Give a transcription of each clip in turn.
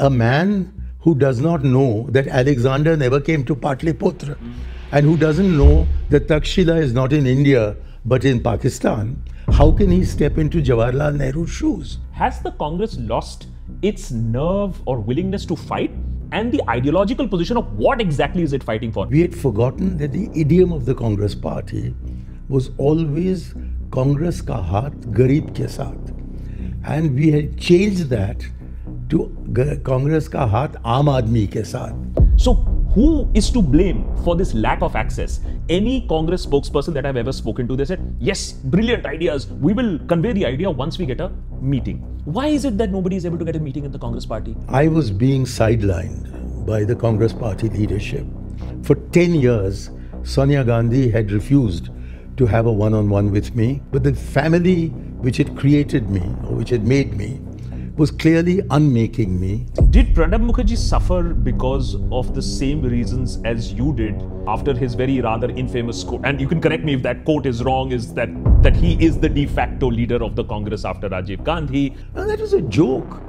A man who does not know that Alexander never came to Patliputra and who doesn't know that Takshila is not in India but in Pakistan, how can he step into Jawaharlal Nehru's shoes? Has the Congress lost its nerve or willingness to fight and the ideological position of what exactly is it fighting for? We had forgotten that the idiom of the Congress party was always Congress ka haath garib ke saath. And we had changed that to Congress ka haath aam aadmi ke saath. So who is to blame for this lack of access? Any Congress spokesperson that I've ever spoken to, they said, yes, brilliant ideas. We will convey the idea once we get a meeting. Why is it that nobody is able to get a meeting in the Congress party? I was being sidelined by the Congress party leadership. For 10 years, Sonia Gandhi had refused to have a one-on-one with me, but the family which had created me, or which had made me, was clearly unmaking me. Did Pranab Mukherjee suffer because of the same reasons as you did after his very rather infamous quote? And you can correct me if that quote is wrong, is that he is the de facto leader of the Congress after Rajiv Gandhi. Well, that was a joke.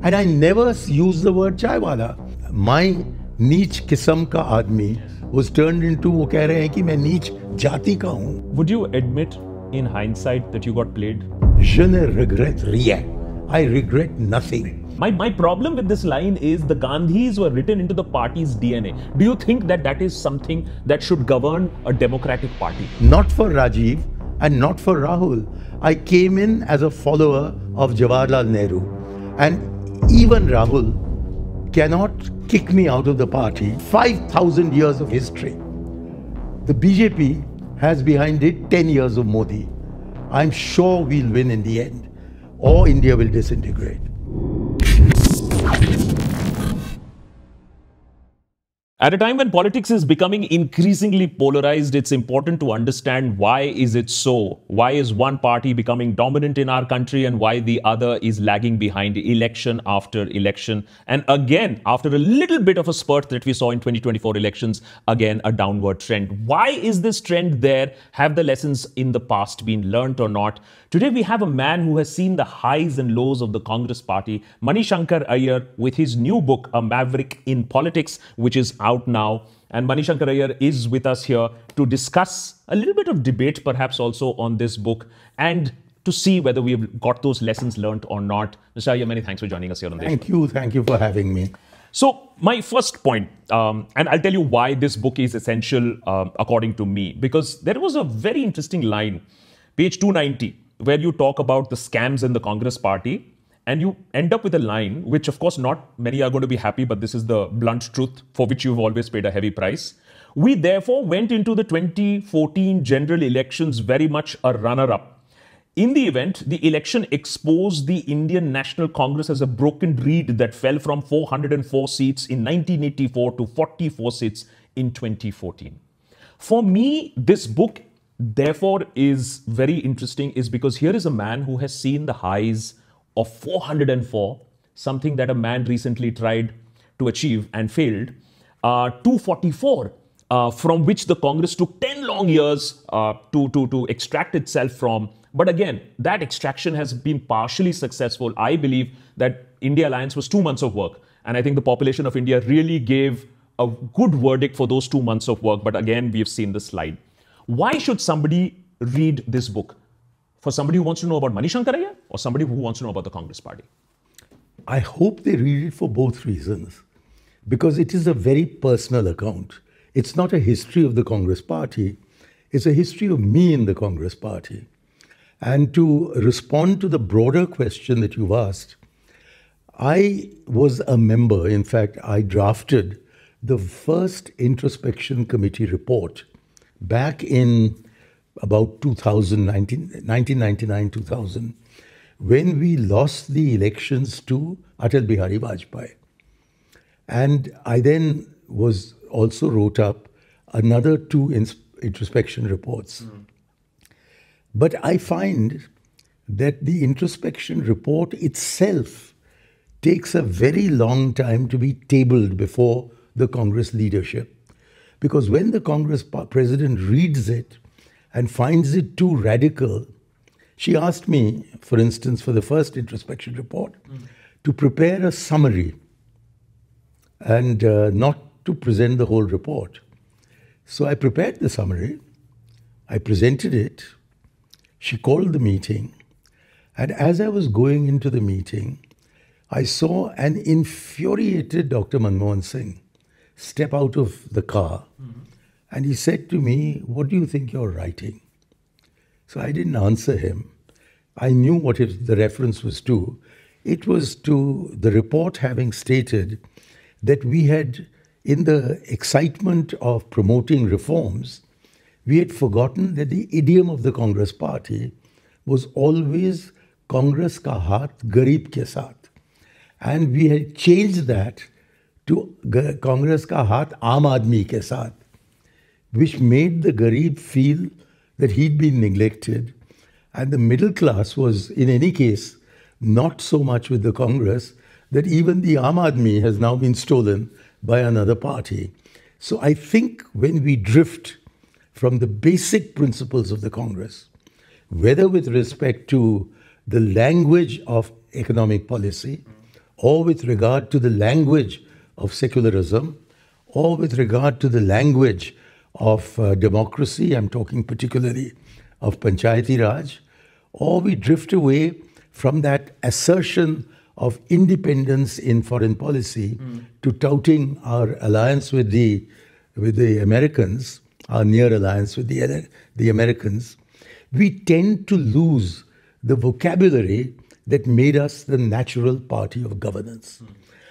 And I never used the word chaiwala. My neech kisam ka aadmi was turned into, wo keh rahe hain ki main neech jati ka hoon. Would you admit in hindsight that you got played? Je ne regrette rien. I regret nothing. My problem with this line is the Gandhis were written into the party's DNA. Do you think that that is something that should govern a democratic party? Not for Rajiv and not for Rahul. I came in as a follower of Jawaharlal Nehru. And even Rahul cannot kick me out of the party. 5,000 years of history. The BJP has behind it 10 years of Modi. I'm sure we'll win in the end, or India will disintegrate. At a time when politics is becoming increasingly polarized, it's important to understand why is it so? Why is one party becoming dominant in our country and why the other is lagging behind election after election? And again, after a little bit of a spurt that we saw in 2024 elections, again, a downward trend. Why is this trend there? Have the lessons in the past been learnt or not? Today, we have a man who has seen the highs and lows of the Congress party, Manishankar Aiyar, with his new book, A Maverick in Politics, which is out now. And Manishankar Aiyar is with us here to discuss a little bit of debate, perhaps also on this book, and to see whether we've got those lessons learnt or not. Mr. Aiyar, many thanks for joining us here on this. Thank you for having me. So my first point, and I'll tell you why this book is essential according to me, because there was a very interesting line, page 290, where you talk about the scams in the Congress party. And you end up with a line, which of course not many are going to be happy, but this is the blunt truth for which you've always paid a heavy price. We therefore went into the 2014 general elections very much a runner-up. In the event, the election exposed the Indian National Congress as a broken reed that fell from 404 seats in 1984 to 44 seats in 2014. For me, this book therefore is very interesting, is because here is a man who has seen the highs of 404, something that a man recently tried to achieve and failed, 244, from which the Congress took 10 long years to extract itself from. But again, that extraction has been partially successful. I believe that India Alliance was 2 months of work. And I think the population of India really gave a good verdict for those 2 months of work. But again, we've seen the slide. Why should somebody read this book? For somebody who wants to know about Manishankar Aiyar or somebody who wants to know about the Congress party? I hope they read it for both reasons, because it is a very personal account. It's not a history of the Congress party. It's a history of me in the Congress party. And to respond to the broader question that you've asked, I was a member. In fact, I drafted the first introspection committee report back in about 1999, 2000, when we lost the elections to Atal Bihari Vajpayee. And I then also wrote up another 2 introspection reports. But I find that the introspection report itself takes a very long time to be tabled before the Congress leadership. Because when the Congress president reads it and finds it too radical, she asked me, for instance, for the first introspection report, to prepare a summary and not to present the whole report. So I prepared the summary, I presented it, she called the meeting, and as I was going into the meeting, I saw an infuriated Dr. Manmohan Singh step out of the car, and he said to me, "What do you think you're writing?" So I didn't answer him. I knew what the reference was to. It was to the report having stated that we had, in the excitement of promoting reforms, we had forgotten that the idiom of the Congress party was always Congress ka haath garib ke saath. And we had changed that to Congress ka haath aam aadmi ke saath, which made the garib feel that he'd been neglected. And the middle class was, in any case, not so much with the Congress, that even the Aam Aadmi has now been stolen by another party. So I think when we drift from the basic principles of the Congress, whether with respect to the language of economic policy, or with regard to the language of secularism, or with regard to the language of democracy, I'm talking particularly of Panchayati Raj, or we drift away from that assertion of independence in foreign policy to touting our alliance with the Americans, our near alliance with the Americans, we tend to lose the vocabulary that made us the natural party of governance.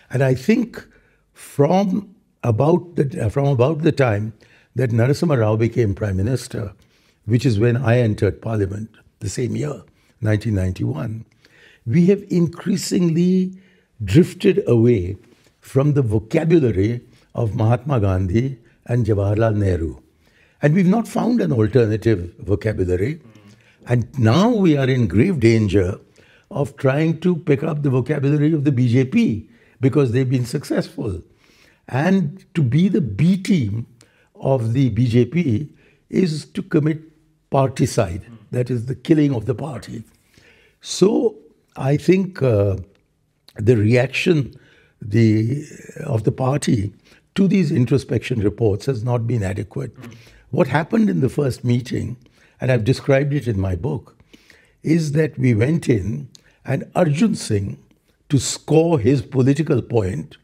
And I think from about the time that Narasimha Rao became Prime Minister, which is when I entered Parliament the same year, 1991, we have increasingly drifted away from the vocabulary of Mahatma Gandhi and Jawaharlal Nehru. And we've not found an alternative vocabulary. And now we are in grave danger of trying to pick up the vocabulary of the BJP because they've been successful. And to be the B team of the BJP is to commit particide, that is the killing of the party. So I think the reaction of the party to these introspection reports has not been adequate. What happened in the first meeting, and I've described it in my book, is that we went in and Arjun Singh, to score his political point,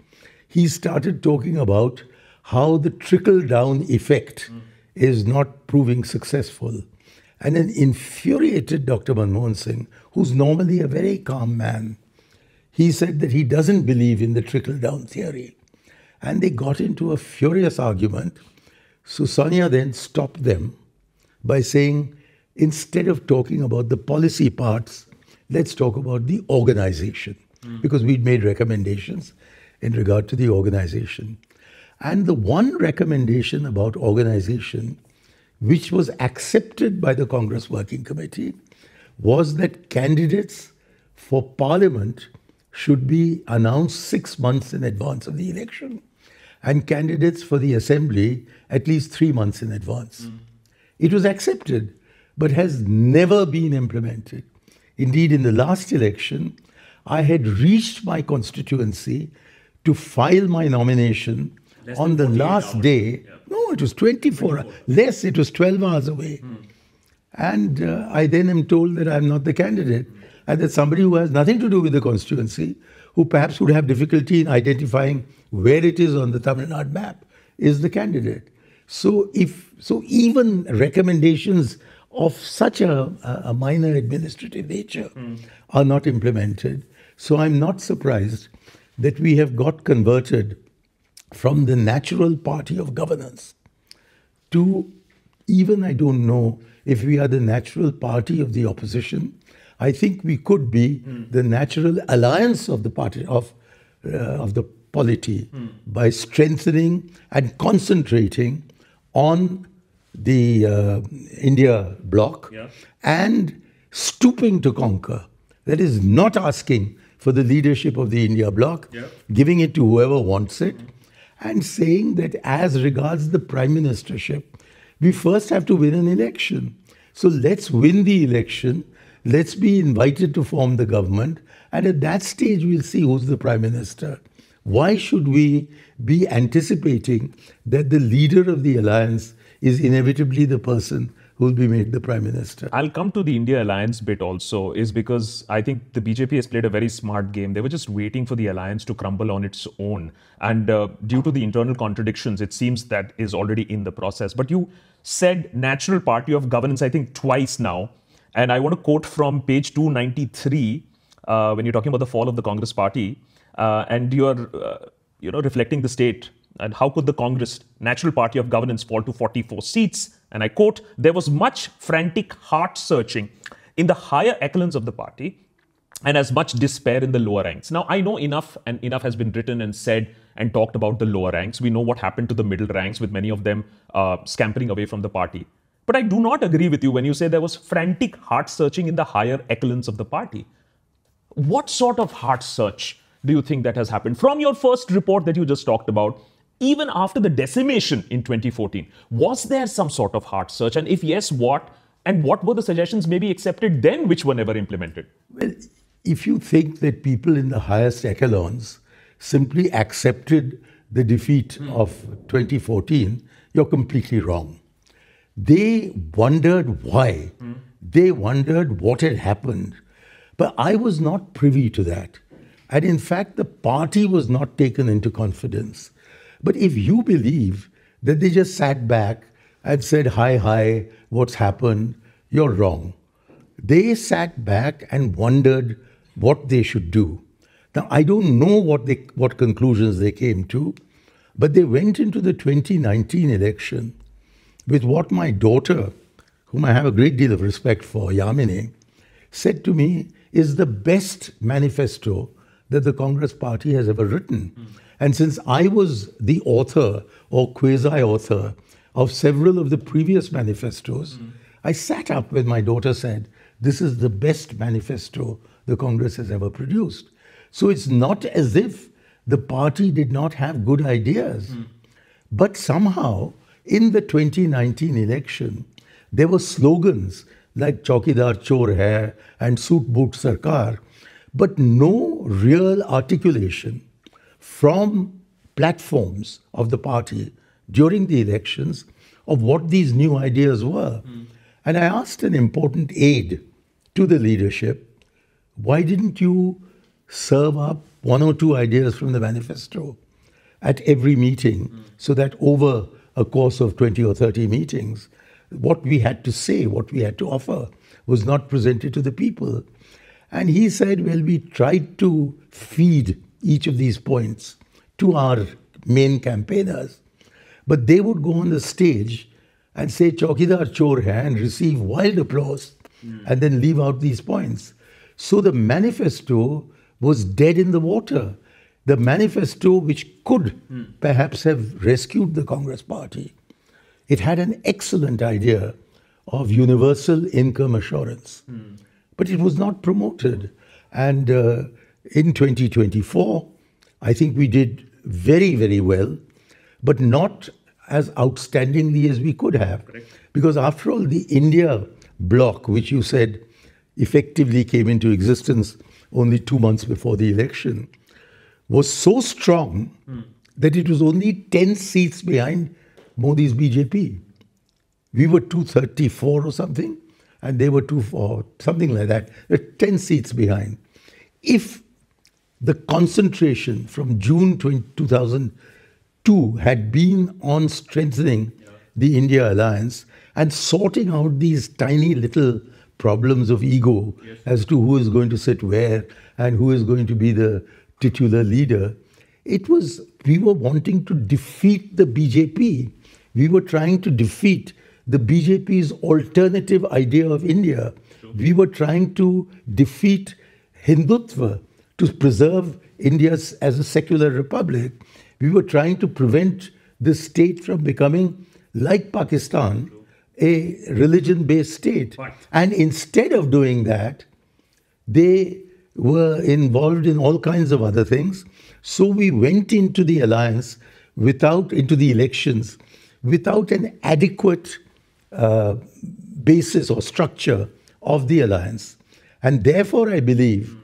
he started talking about how the trickle-down effect is not proving successful. And an infuriated Dr. Manmohan Singh, who's normally a very calm man, he said that he doesn't believe in the trickle-down theory. And they got into a furious argument. So Sonia then stopped them by saying, instead of talking about the policy parts, let's talk about the organization. Because we'd made recommendations in regard to the organization. And the one recommendation about organization, which was accepted by the Congress Working Committee, was that candidates for Parliament should be announced 6 months in advance of the election, and candidates for the Assembly at least 3 months in advance. It was accepted, but has never been implemented. Indeed, in the last election, I had reached my constituency to file my nomination on the last day. Yeah. No, it was 24 hours. Less, it was 12 hours away. And I then am told that I'm not the candidate, and that somebody who has nothing to do with the constituency, who perhaps would have difficulty in identifying where it is on the Tamil Nadu map, is the candidate. So even recommendations of such a minor administrative nature are not implemented. So I'm not surprised that we have got converted from the natural party of governance to, even I don't know if we are the natural party of the opposition. I think we could be the natural alliance of the party of the polity by strengthening and concentrating on the India bloc and stooping to conquer. That is, not asking for the leadership of the India bloc, giving it to whoever wants it, and saying that as regards the prime ministership, we first have to win an election. So let's win the election, let's be invited to form the government, and at that stage we'll see who's the prime minister. Why should we be anticipating that the leader of the alliance is inevitably the person who will be made the prime minister? I'll come to the India alliance bit also, is because I think the BJP has played a very smart game. They were just waiting for the alliance to crumble on its own. And due to the internal contradictions, it seems that is already in the process. But you said natural party of governance, I think twice now. And I want to quote from page 293 when you're talking about the fall of the Congress party. And you're reflecting the state. And how could the Congress, natural party of governance, fall to 44 seats? And I quote, there was much frantic heart searching in the higher echelons of the party and as much despair in the lower ranks. Now, I know enough, and enough has been written and said and talked about the lower ranks. We know what happened to the middle ranks, with many of them scampering away from the party. But I do not agree with you when you say there was frantic heart searching in the higher echelons of the party. What sort of heart search do you think that has happened? From your first report that you just talked about, even after the decimation in 2014, was there some sort of heart search? And if yes, what? And what were the suggestions maybe accepted then, which were never implemented? Well, if you think that people in the highest echelons simply accepted the defeat of 2014, you're completely wrong. They wondered why. They wondered what had happened. But I was not privy to that. And in fact, the party was not taken into confidence. But if you believe that they just sat back and said, hi, what's happened, you're wrong. They sat back and wondered what they should do. Now, I don't know what conclusions they came to, but they went into the 2019 election with what my daughter, whom I have a great deal of respect for, Yamini, said to me is the best manifesto that the Congress party has ever written. And since I was the author or quasi-author of several of the previous manifestos, I sat up when my daughter said, this is the best manifesto the Congress has ever produced. So it's not as if the party did not have good ideas. But somehow, in the 2019 election, there were slogans like Chaukidar Chor Hai and Soot Boot Sarkar, but no real articulation from platforms of the party during the elections of what these new ideas were. And I asked an important aide to the leadership, why didn't you serve up one or two ideas from the manifesto at every meeting so that over a course of 20 or 30 meetings, what we had to say, what we had to offer was not presented to the people? And he said, well, we tried to feed each of these points to our main campaigners, but they would go on the stage and say Chaukidar Chor Hai and receive wild applause and then leave out these points. So the manifesto was dead in the water. The manifesto, which could perhaps have rescued the Congress party, it had an excellent idea of universal income assurance, but it was not promoted. And in 2024, I think we did very, very well, but not as outstandingly as we could have. Correct. Because after all, the India bloc, which you said effectively came into existence only 2 months before the election, was so strong that it was only 10 seats behind Modi's BJP. We were 234 or something, and they were 24, something like that. They're 10 seats behind. If the concentration from June 2002 had been on strengthening the India alliance and sorting out these tiny little problems of ego as to who is going to sit where and who is going to be the titular leader, we were wanting to defeat the BJP. We were trying to defeat the BJP's alternative idea of India. We were trying to defeat Hindutva, to preserve India as a secular republic. We were trying to prevent the state from becoming, like Pakistan, a religion-based state. Right. And instead of doing that, they were involved in all kinds of other things. So we went into the alliance into the elections, without an adequate basis or structure of the alliance. And therefore, I believe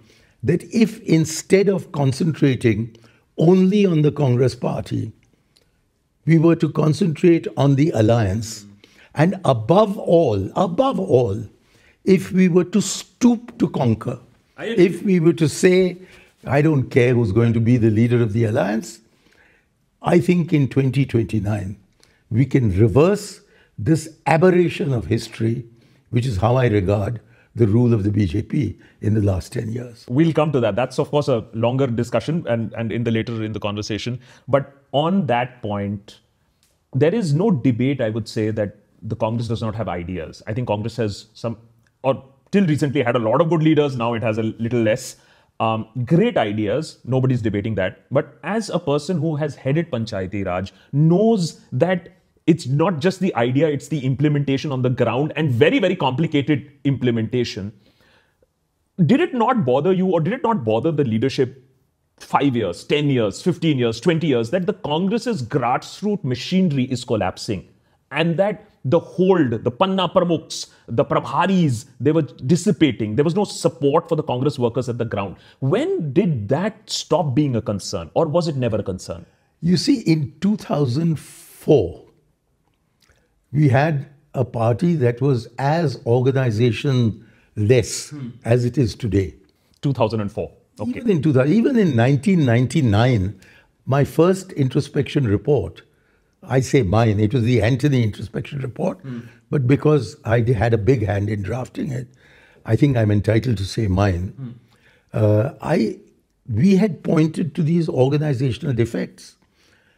that if instead of concentrating only on the Congress party. We were to concentrate on the alliance. And above all, if we were to stoop to conquer, if we were to say, I don't care who's going to be the leader of the alliance, I think in 2029, we can reverse this aberration of history, which is how I regard the rule of the BJP in the last 10 years. We'll come to that. That's, of course, a longer discussion and later in the conversation. But on that point, there is no debate, I would say, that the Congress does not have ideas. I think Congress has or till recently had a lot of good leaders. Now it has a little less. Great ideas. Nobody's debating that. But as a person who has headed Panchayati Raj, knows that it's not just the idea, it's the implementation on the ground, and very, very complicated implementation. Did it not bother you, or did it not bother the leadership 5 years, 10 years, 15 years, 20 years, that the Congress's grassroots machinery is collapsing, and that the hold, the Panna Pramukhs, the Prabharis, they were dissipating. There was no support for the Congress workers at the ground. When did that stop being a concern, or was it never a concern? You see, in 2004, we had a party that was as organization-less as it is today. 2004. Okay. Even in 1999, my first introspection report, I say mine, it was the Antony introspection report, but because I had a big hand in drafting it, I think I'm entitled to say mine. We had pointed to these organizational defects,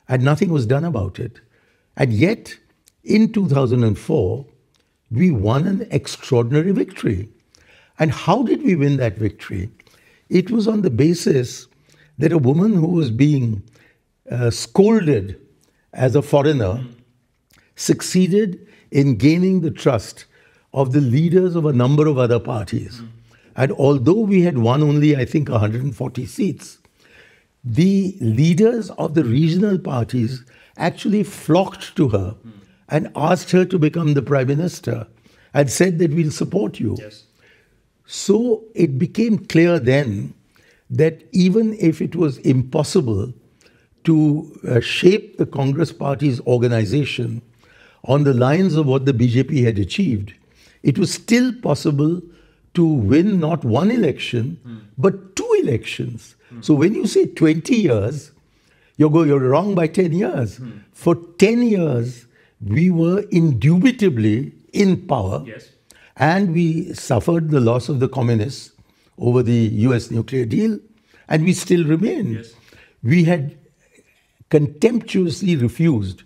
and nothing was done about it. And yet, in 2004, we won an extraordinary victory. And how did we win that victory? It was on the basis that a woman who was being scolded as a foreigner succeeded in gaining the trust of the leaders of a number of other parties. And although we had won only, I think, 140 seats, the leaders of the regional parties actually flocked to her and asked her to become the Prime Minister and said that we'll support you. Yes. So it became clear then that even if it was impossible to shape the Congress Party's organization on the lines of what the BJP had achieved, it was still possible to win not one election, but 2 elections. So when you say 20 years, you're wrong by 10 years. For 10 years, we were indubitably in power. Yes. And we suffered the loss of the communists over the US nuclear deal, and we still remain. Yes. We had contemptuously refused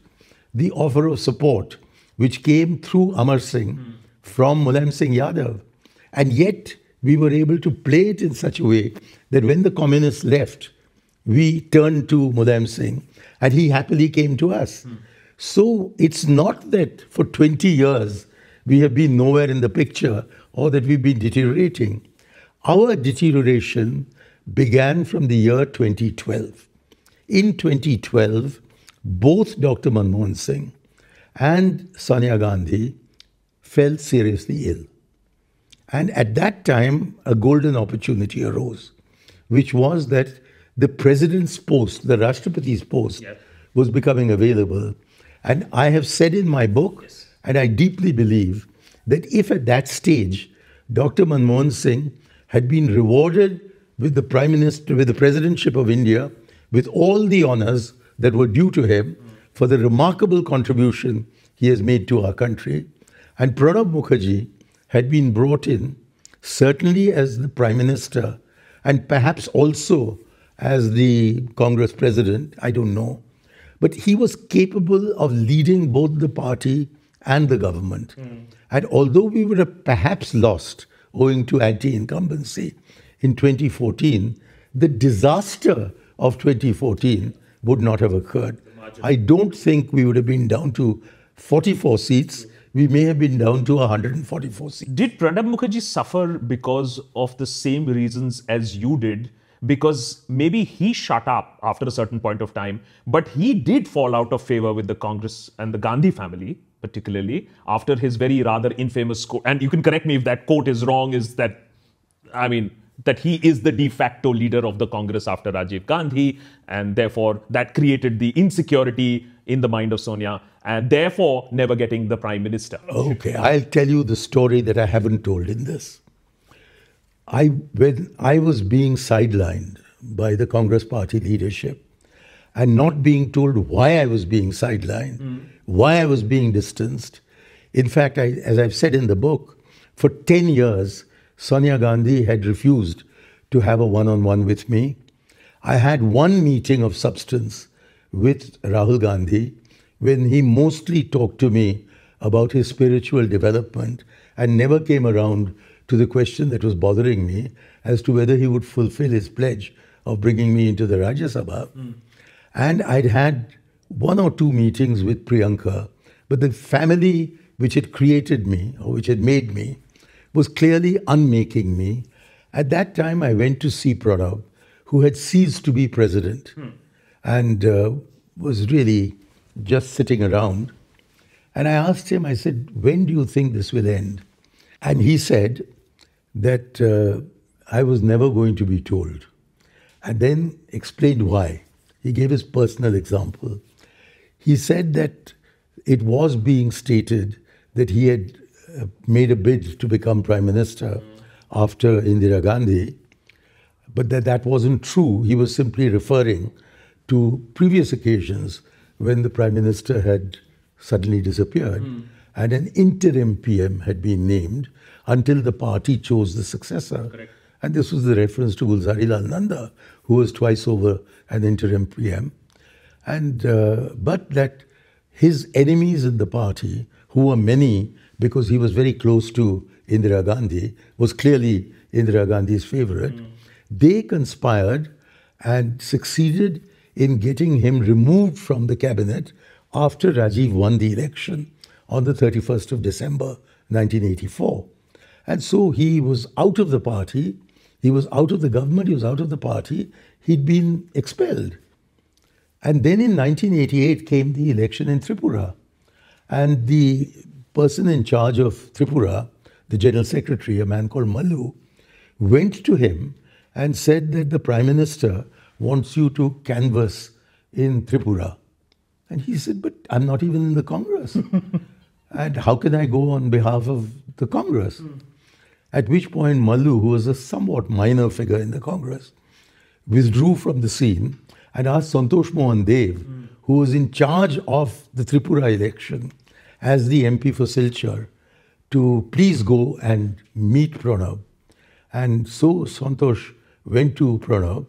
the offer of support which came through Amar Singh from Mulayam Singh Yadav. And yet we were able to play it in such a way that when the communists left, we turned to Mulayam Singh and he happily came to us. So it's not that for 20 years we have been nowhere in the picture or that we've been deteriorating. Our deterioration began from the year 2012. In 2012, both Dr. Manmohan Singh and Sonia Gandhi fell seriously ill. And at that time, a golden opportunity arose, which was that the president's post, the Rashtrapati's post, was becoming available. And I have said in my book, and I deeply believe, that if at that stage, Dr. Manmohan Singh had been rewarded with the Prime Minister, with the Presidentship of India, with all the honors that were due to him for the remarkable contribution he has made to our country, and Pranab Mukherjee had been brought in, certainly as the Prime Minister, and perhaps also as the Congress President, I don't know, but he was capable of leading both the party and the government. And although we would have perhaps lost owing to anti-incumbency in 2014, the disaster of 2014 would not have occurred. I don't think we would have been down to 44 seats. We may have been down to 144 seats. Did Pranab Mukherjee suffer because of the same reasons as you did? Because maybe he shut up after a certain point of time, but he did fall out of favor with the Congress and the Gandhi family, particularly after his very rather infamous quote. And you can correct me if that quote is wrong, is that, I mean, that he is the de facto leader of the Congress after Rajiv Gandhi, and therefore that created the insecurity in the mind of Sonia, and therefore never getting the prime minister. Okay, I'll tell you the story that I haven't told in this. When I was being sidelined by the Congress party leadership and not being told why I was being sidelined, why I was being distanced. In fact, as I've said in the book, for 10 years, Sonia Gandhi had refused to have a one-on-one with me. I had one meeting of substance with Rahul Gandhi when he mostly talked to me about his spiritual development and never came around to the question that was bothering me as to whether he would fulfill his pledge of bringing me into the Rajya Sabha. And I'd had one or two meetings with Priyanka, but the family which had created me, or which had made me, was clearly unmaking me. At that time, I went to see Pranab, who had ceased to be president and was really just sitting around. And I asked him, I said, when do you think this will end? And he said that I was never going to be told. And then explained why. He gave his personal example. He said that it was being stated that he had made a bid to become prime minister after Indira Gandhi, but that wasn't true. He was simply referring to previous occasions when the prime minister had suddenly disappeared and an interim PM had been named until the party chose the successor. Correct. And this was the reference to Gulzari Lal Nanda, who was twice over an interim PM. And but that his enemies in the party, who were many because he was very close to Indira Gandhi, was clearly Indira Gandhi's favorite, they conspired and succeeded in getting him removed from the cabinet after Rajiv won the election on the 31st of December, 1984. And so he was out of the party, he was out of the government, he was out of the party, he'd been expelled. And then in 1988 came the election in Tripura. And the person in charge of Tripura, the General Secretary, a man called Mallu, went to him and said that the Prime Minister wants you to canvass in Tripura. And he said, but I'm not even in the Congress. And how can I go on behalf of the Congress? At which point Mallu, who was a somewhat minor figure in the Congress, withdrew from the scene and asked Santosh Mohan Dev, who was in charge of the Tripura election as the MP for Silchar, to please go and meet Pranab. And so Santosh went to Pranab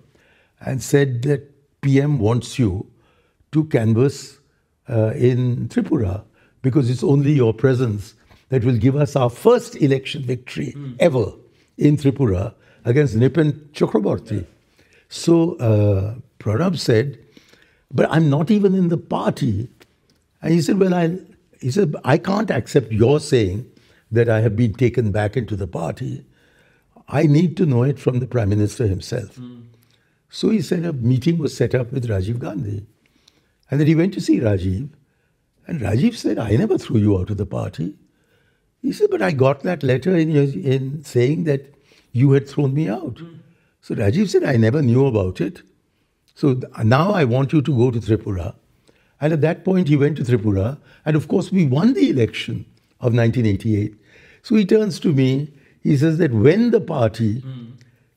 and said that PM wants you to canvass in Tripura because it's only your presence that will give us our first election victory ever in Tripura against Nipin Chakraborty. So Pranab said, but I'm not even in the party. And he said, well, I can't accept your saying that I have been taken back into the party. I need to know it from the Prime Minister himself. So he said a meeting was set up with Rajiv Gandhi. And then he went to see Rajiv. And Rajiv said, I never threw you out of the party. He said, but I got that letter in saying that you had thrown me out. So Rajiv said, I never knew about it. So now I want you to go to Tripura. And at that point, he went to Tripura. And of course, we won the election of 1988. So he turns to me. He says that when the party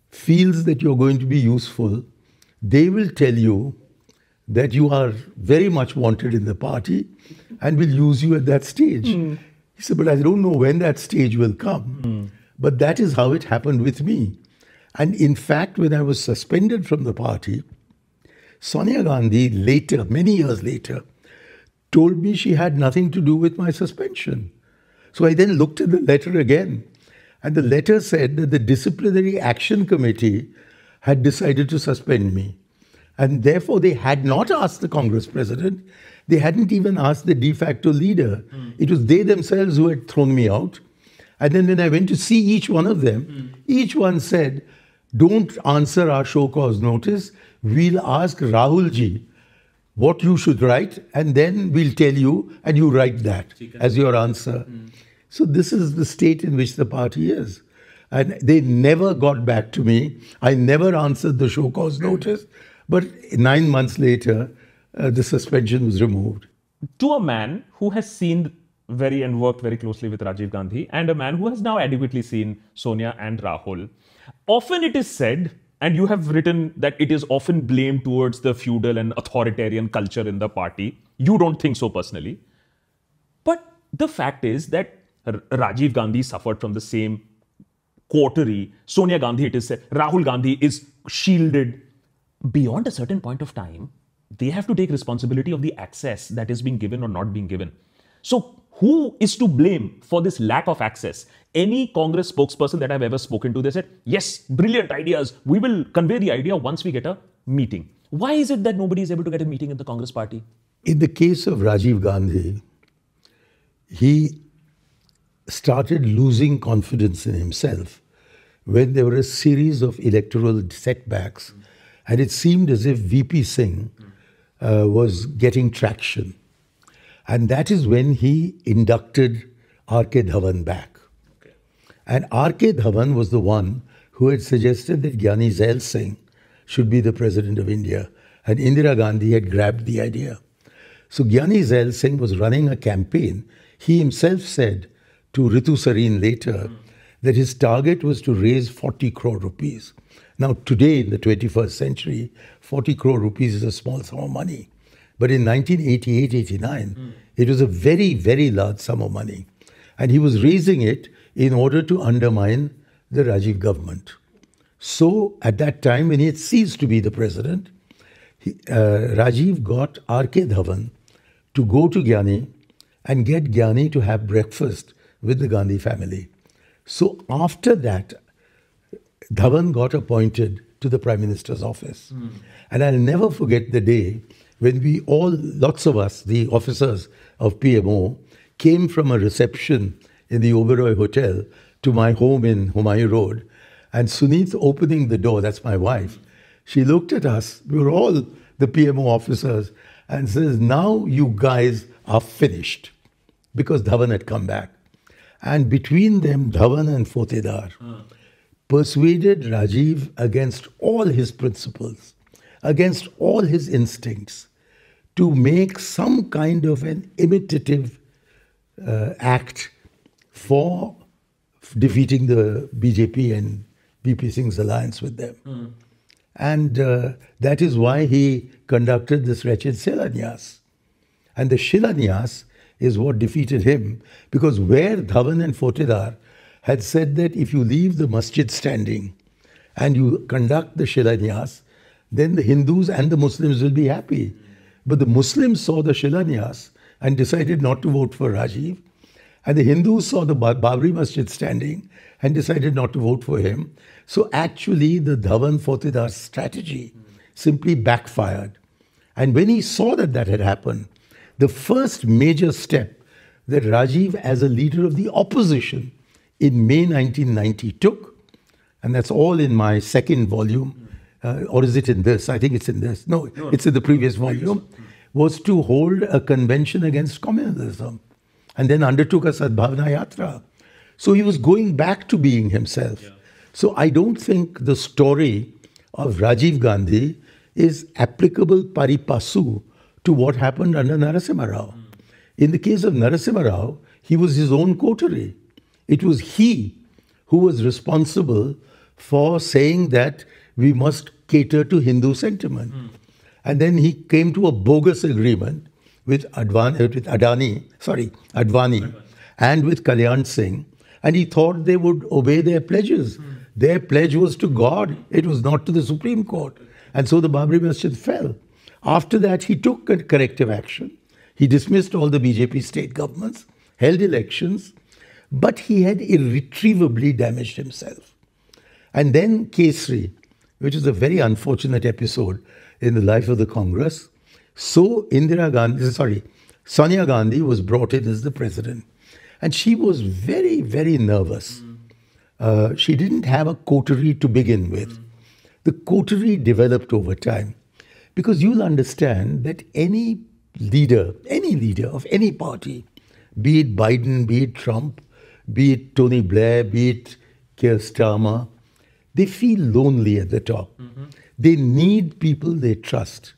feels that you're going to be useful, they will tell you that you are very much wanted in the party and will use you at that stage. He said, but I don't know when that stage will come. But that is how it happened with me. And in fact, when I was suspended from the party, Sonia Gandhi later, many years later, told me she had nothing to do with my suspension. So I then looked at the letter again. And the letter said that the Disciplinary Action Committee had decided to suspend me. And therefore, they had not asked the Congress president. They hadn't even asked the de facto leader. It was they themselves who had thrown me out. And then when I went to see each one of them, each one said, don't answer our show cause notice. We'll ask Rahul ji what you should write, and then we'll tell you, and you write that as your answer. So this is the state in which the party is. And they never got back to me. I never answered the show cause notice. But 9 months later, the suspension was removed. To a man who has seen very and worked very closely with Rajiv Gandhi, and a man who has now adequately seen Sonia and Rahul, often it is said, and you have written that it is often blamed towards the feudal and authoritarian culture in the party. You don't think so personally. But the fact is that Rajiv Gandhi suffered from the same coterie. Sonia Gandhi, it is said, Rahul Gandhi is shielded. Beyond a certain point of time, they have to take responsibility of the access that is being given or not being given. So who is to blame for this lack of access? Any Congress spokesperson that I've ever spoken to, they said, yes, brilliant ideas. We will convey the idea once we get a meeting. Why is it that nobody is able to get a meeting in the Congress party? In the case of Rajiv Gandhi, he started losing confidence in himself when there were a series of electoral setbacks, and it seemed as if VP Singh was getting traction. And that is when he inducted R.K. Dhawan back. Okay. And R.K. Dhawan was the one who had suggested that Gyani Zail Singh should be the president of India. And Indira Gandhi had grabbed the idea. So Gyani Zail Singh was running a campaign. He himself said to Ritu Sareen later that his target was to raise 40 crore rupees. Now, today in the 21st century, 40 crore rupees is a small sum of money. But in 1988-89, it was a very, very large sum of money. And he was raising it in order to undermine the Rajiv government. So at that time, when he had ceased to be the president, Rajiv got R.K. Dhawan to go to Gyani and get Gyani to have breakfast with the Gandhi family. So after that, Dhawan got appointed to the Prime Minister's office. And I'll never forget the day when we all, lots of us, the officers of PMO, came from a reception in the Oberoi Hotel to my home in Humayun Road. And Sunit opening the door, that's my wife, she looked at us, we were all the PMO officers, and says, now you guys are finished. Because Dhawan had come back. And between them, Dhawan and Fotedar persuaded Rajiv against all his principles, against all his instincts, to make some kind of an imitative act for defeating the BJP and VP Singh's alliance with them. And that is why he conducted this wretched Shilanyas. And the Shilanyas is what defeated him, because where Dhawan and Fotedar had said that if you leave the masjid standing and you conduct the Shilanyas, then the Hindus and the Muslims will be happy. But the Muslims saw the Shilanyas and decided not to vote for Rajiv. And the Hindus saw the Babri Masjid standing and decided not to vote for him. So actually the Dhawan-Fotedar strategy simply backfired. And when he saw that that had happened, the first major step that Rajiv, as a leader of the opposition in May 1990 took, and that's all in my second volume, or is it in this? I think it's in this. No, it's in the previous volume, was to hold a convention against communism and then undertook a Sadbhavna Yatra. So he was going back to being himself. Yeah. So I don't think the story of Rajiv Gandhi is applicable pari passu to what happened under Narasimha Rao. In the case of Narasimha Rao, he was his own coterie. It was he who was responsible for saying that we must cater to Hindu sentiment. And then he came to a bogus agreement with Advani and with Kalyan Singh. And he thought they would obey their pledges. Their pledge was to God. It was not to the Supreme Court. And so the Babri Masjid fell. After that, he took corrective action. He dismissed all the BJP state governments, held elections, but he had irretrievably damaged himself. And then Kesri, which is a very unfortunate episode in the life of the Congress. So Sonia Gandhi was brought in as the president. And she was very, very nervous. She didn't have a coterie to begin with. The coterie developed over time. Because you'll understand that any leader of any party, be it Biden, be it Trump, be it Tony Blair, be it Keir Starmer, they feel lonely at the top. They need people they trust.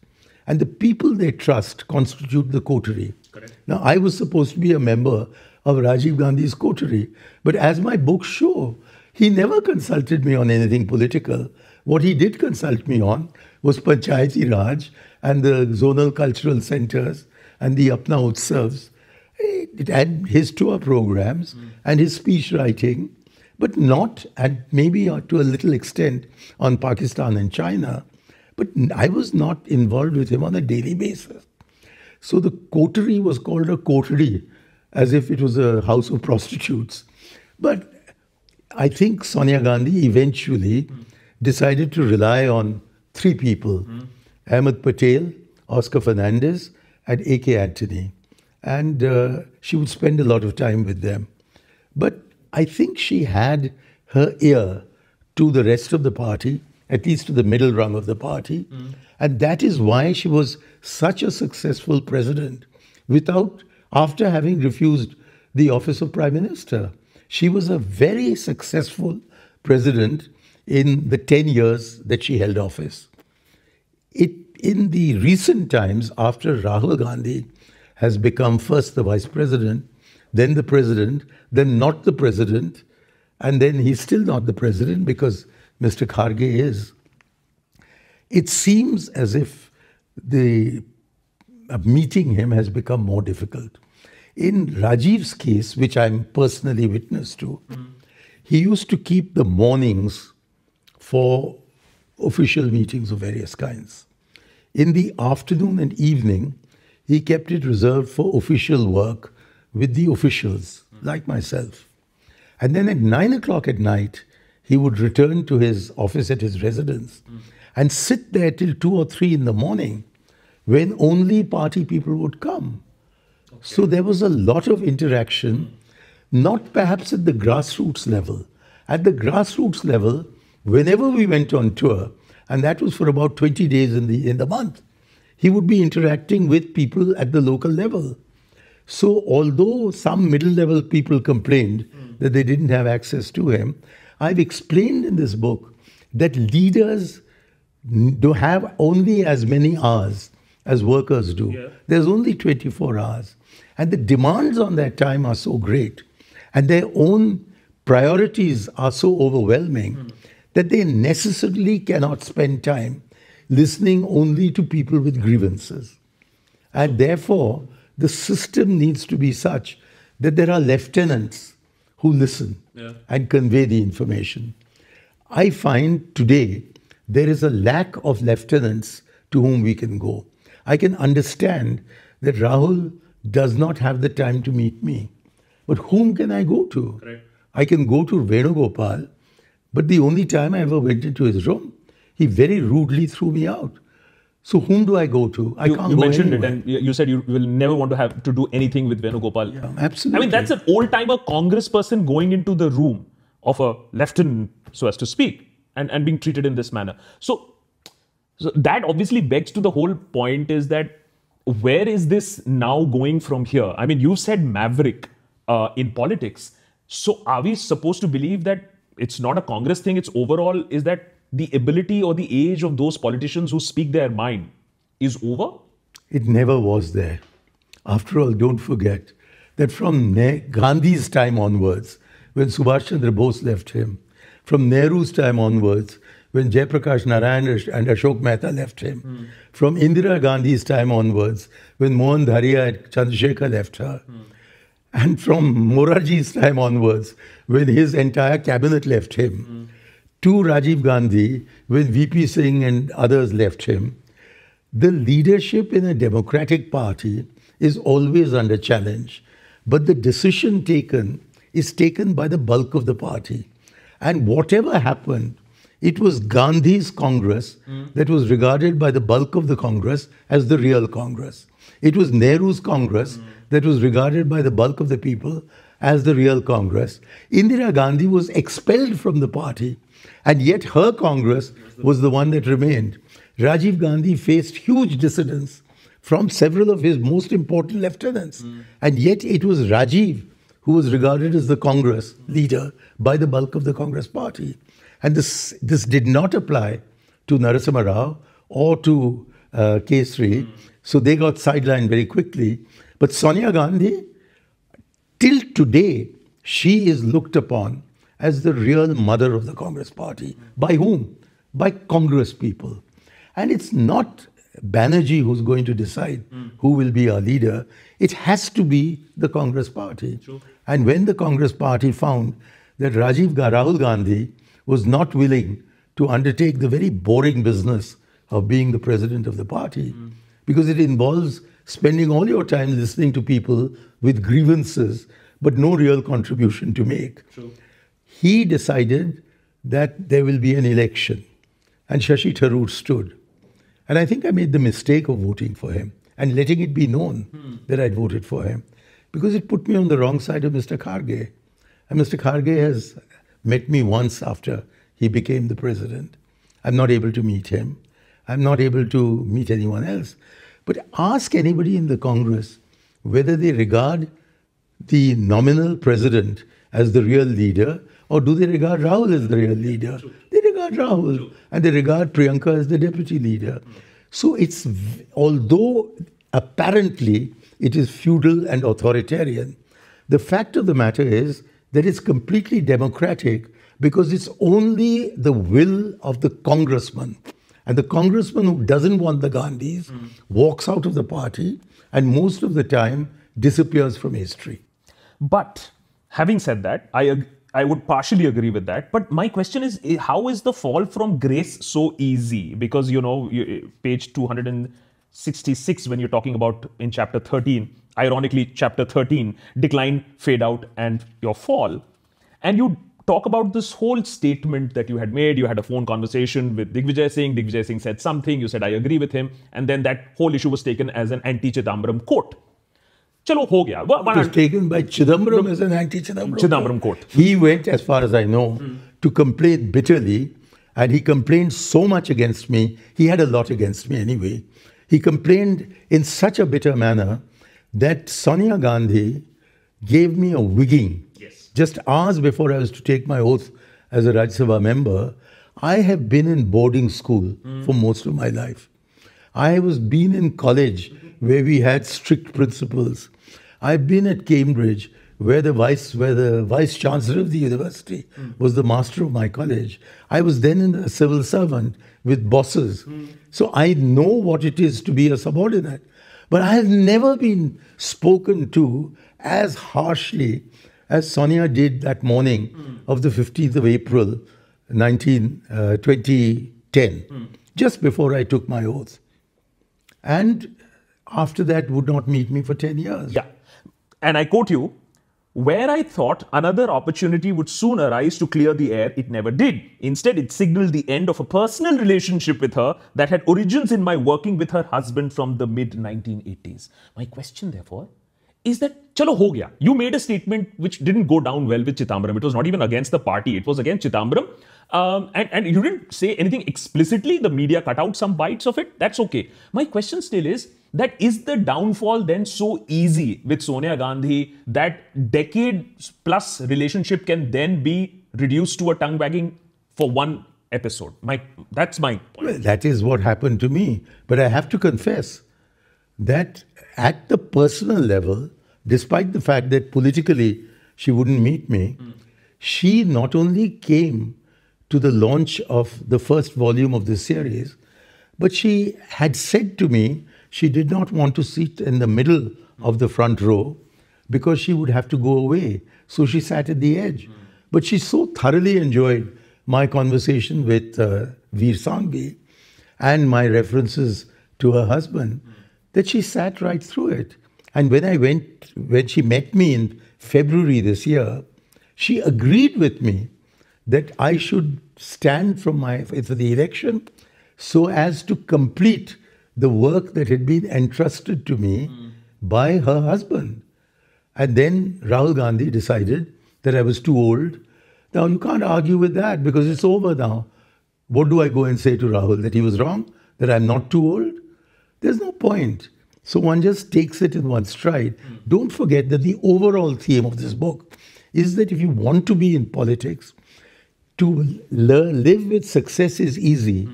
And the people they trust constitute the coterie. Correct. Now, I was supposed to be a member of Rajiv Gandhi's coterie, but as my books show, he never consulted me on anything political. What he did consult me on was Panchayati Raj and the zonal cultural centers and the Apna Utsavs. It had his tour programs and his speech writing, but not, and maybe to a little extent, on Pakistan and China. But I was not involved with him on a daily basis. So the coterie was called a coterie, as if it was a house of prostitutes. But I think Sonia Gandhi eventually decided to rely on three people, Ahmed Patel, Oscar Fernandez, and A.K. Antony. And she would spend a lot of time with them. But I think she had her ear to the rest of the party, at least to the middle rung of the party. And that is why she was such a successful president after having refused the office of Prime Minister. She was a very successful president in the 10 years that she held office. In the recent times, after Rahul Gandhi has become first the vice president, then the president, then not the president, and then he's still not the president because Mr. Kharge is. It seems as if meeting him has become more difficult. In Rajiv's case, which I'm personally witness to, he used to keep the mornings for official meetings of various kinds. In the afternoon and evening, he kept it reserved for official work with the officials, like myself. And then at 9 o'clock at night, he would return to his office at his residence and sit there till 2 or 3 in the morning when only party people would come. Okay. So there was a lot of interaction, not perhaps at the grassroots level. At the grassroots level, whenever we went on tour, and that was for about 20 days in the month, he would be interacting with people at the local level. So although some middle-level people complained that they didn't have access to him, I've explained in this book that leaders do have only as many hours as workers do. Yeah. There's only 24 hours. And the demands on that time are so great, and their own priorities are so overwhelming that they necessarily cannot spend time listening only to people with grievances. And therefore, the system needs to be such that there are lieutenants who listen and convey the information. I find today there is a lack of lieutenants to whom we can go. I can understand that Rahul does not have the time to meet me. But whom can I go to? Correct. I can go to Venugopal, but the only time I ever went into his room, he very rudely threw me out. So whom do I go to? I can't go anywhere. You mentioned it, and you said you will never want to have to do anything with Venugopal. Yeah, absolutely. I mean, that's an old-timer Congress person going into the room of a lieutenant, so as to speak, and being treated in this manner. So that obviously begs to the whole point is that where is this now going from here? I mean, you said maverick in politics. So are we supposed to believe that it's not a Congress thing, it's overall, is that the ability or the age of those politicians who speak their mind is over? It never was there. After all, don't forget that from Gandhi's time onwards, when Subhash Chandra Bose left him, from Nehru's time onwards, when Jayaprakash Narayan and Ashok Mehta left him, from Indira Gandhi's time onwards, when Mohan Dharia and Chandrasekhar left her, and from Morarji's time onwards, when his entire cabinet left him, to Rajiv Gandhi, when VP Singh and others left him, the leadership in a democratic party is always under challenge. But the decision taken is taken by the bulk of the party. And whatever happened, it was Gandhi's Congress that was regarded by the bulk of the Congress as the real Congress. It was Nehru's Congress that was regarded by the bulk of the people as the real Congress. Indira Gandhi was expelled from the party, and yet her Congress was the one that remained. Rajiv Gandhi faced huge dissidence from several of his most important lieutenants. And yet it was Rajiv who was regarded as the Congress leader by the bulk of the Congress party. And this did not apply to Narasimha Rao or to Kesri. So they got sidelined very quickly. But Sonia Gandhi, till today, she is looked upon as the real mother of the Congress party. By whom? By Congress people. And it's not Banerjee who's going to decide who will be our leader. It has to be the Congress party. True. And when the Congress party found that Rahul Gandhi was not willing to undertake the very boring business of being the president of the party, because it involves spending all your time listening to people with grievances, but no real contribution to make. True. He decided that there will be an election. And Shashi Tharoor stood. And I think I made the mistake of voting for him and letting it be known that I'd voted for him, because it put me on the wrong side of Mr. Kharge. And Mr. Kharge has met me once after he became the president. I'm not able to meet him. I'm not able to meet anyone else. But ask anybody in the Congress whether they regard the nominal president as the real leader, or do they regard Rahul as the real leader? They regard Rahul, and they regard Priyanka as the deputy leader. So it's, although apparently it is feudal and authoritarian, the fact of the matter is that it's completely democratic, because it's only the will of the congressman. And the congressman who doesn't want the Gandhis walks out of the party and most of the time disappears from history. But having said that, I would partially agree with that. But my question is, how is the fall from grace so easy? Because, page 266, when you're talking about in chapter 13, ironically, chapter 13, decline, fade out, and your fall. And you talk about this whole statement that you had made. You had a phone conversation with Digvijay Singh. Digvijay Singh said something. You said, I agree with him. And then that whole issue was taken as an anti-Chidambaram quote. Chalo, ho gaya. It was taken by Chidambaram as an anti-Chidambaram quote. He went, as far as I know, to complain bitterly. And he complained so much against me. He had a lot against me anyway. He complained in such a bitter manner that Sonia Gandhi gave me a wigging. Just hours before I was to take my oath as a Rajya Sabha member. I have been in boarding school for most of my life. I was been in college where we had strict principles. I've been at Cambridge where the vice chancellor of the university was the master of my college. I was then a civil servant with bosses. So I know what it is to be a subordinate. But I have never been spoken to as harshly as Sonia did that morning of the 15th of April, 2010, just before I took my oath. And after that would not meet me for 10 years. Yeah. And I quote you, where I thought another opportunity would soon arise to clear the air, it never did. Instead, it signaled the end of a personal relationship with her that had origins in my working with her husband from the mid-1980s. My question, therefore, is that, chalo ho gaya. You made a statement which didn't go down well with Chidambaram. It was not even against the party. It was against Chidambaram. And you didn't say anything explicitly. The media cut out some bites of it. That's okay. My question still is that is the downfall then so easy with Sonia Gandhi that decade plus relationship can then be reduced to a tongue wagging for one episode? That's my point. Well, that is what happened to me. But I have to confess that at the personal level, despite the fact that politically she wouldn't meet me, she not only came to the launch of the first volume of this series, but she had said to me she did not want to sit in the middle of the front row because she would have to go away. So she sat at the edge. But she so thoroughly enjoyed my conversation with Veer Sanghvi and my references to her husband that she sat right through it. And when she met me in February this year, she agreed with me that I should stand for the election so as to complete the work that had been entrusted to me by her husband. And then Rahul Gandhi decided that I was too old. Now, you can't argue with that because it's over now. What do I go and say to Rahul? That he was wrong? That I'm not too old? There's no point. So one just takes it in one stride. Don't forget that the overall theme of this book is that if you want to be in politics, to live with success is easy,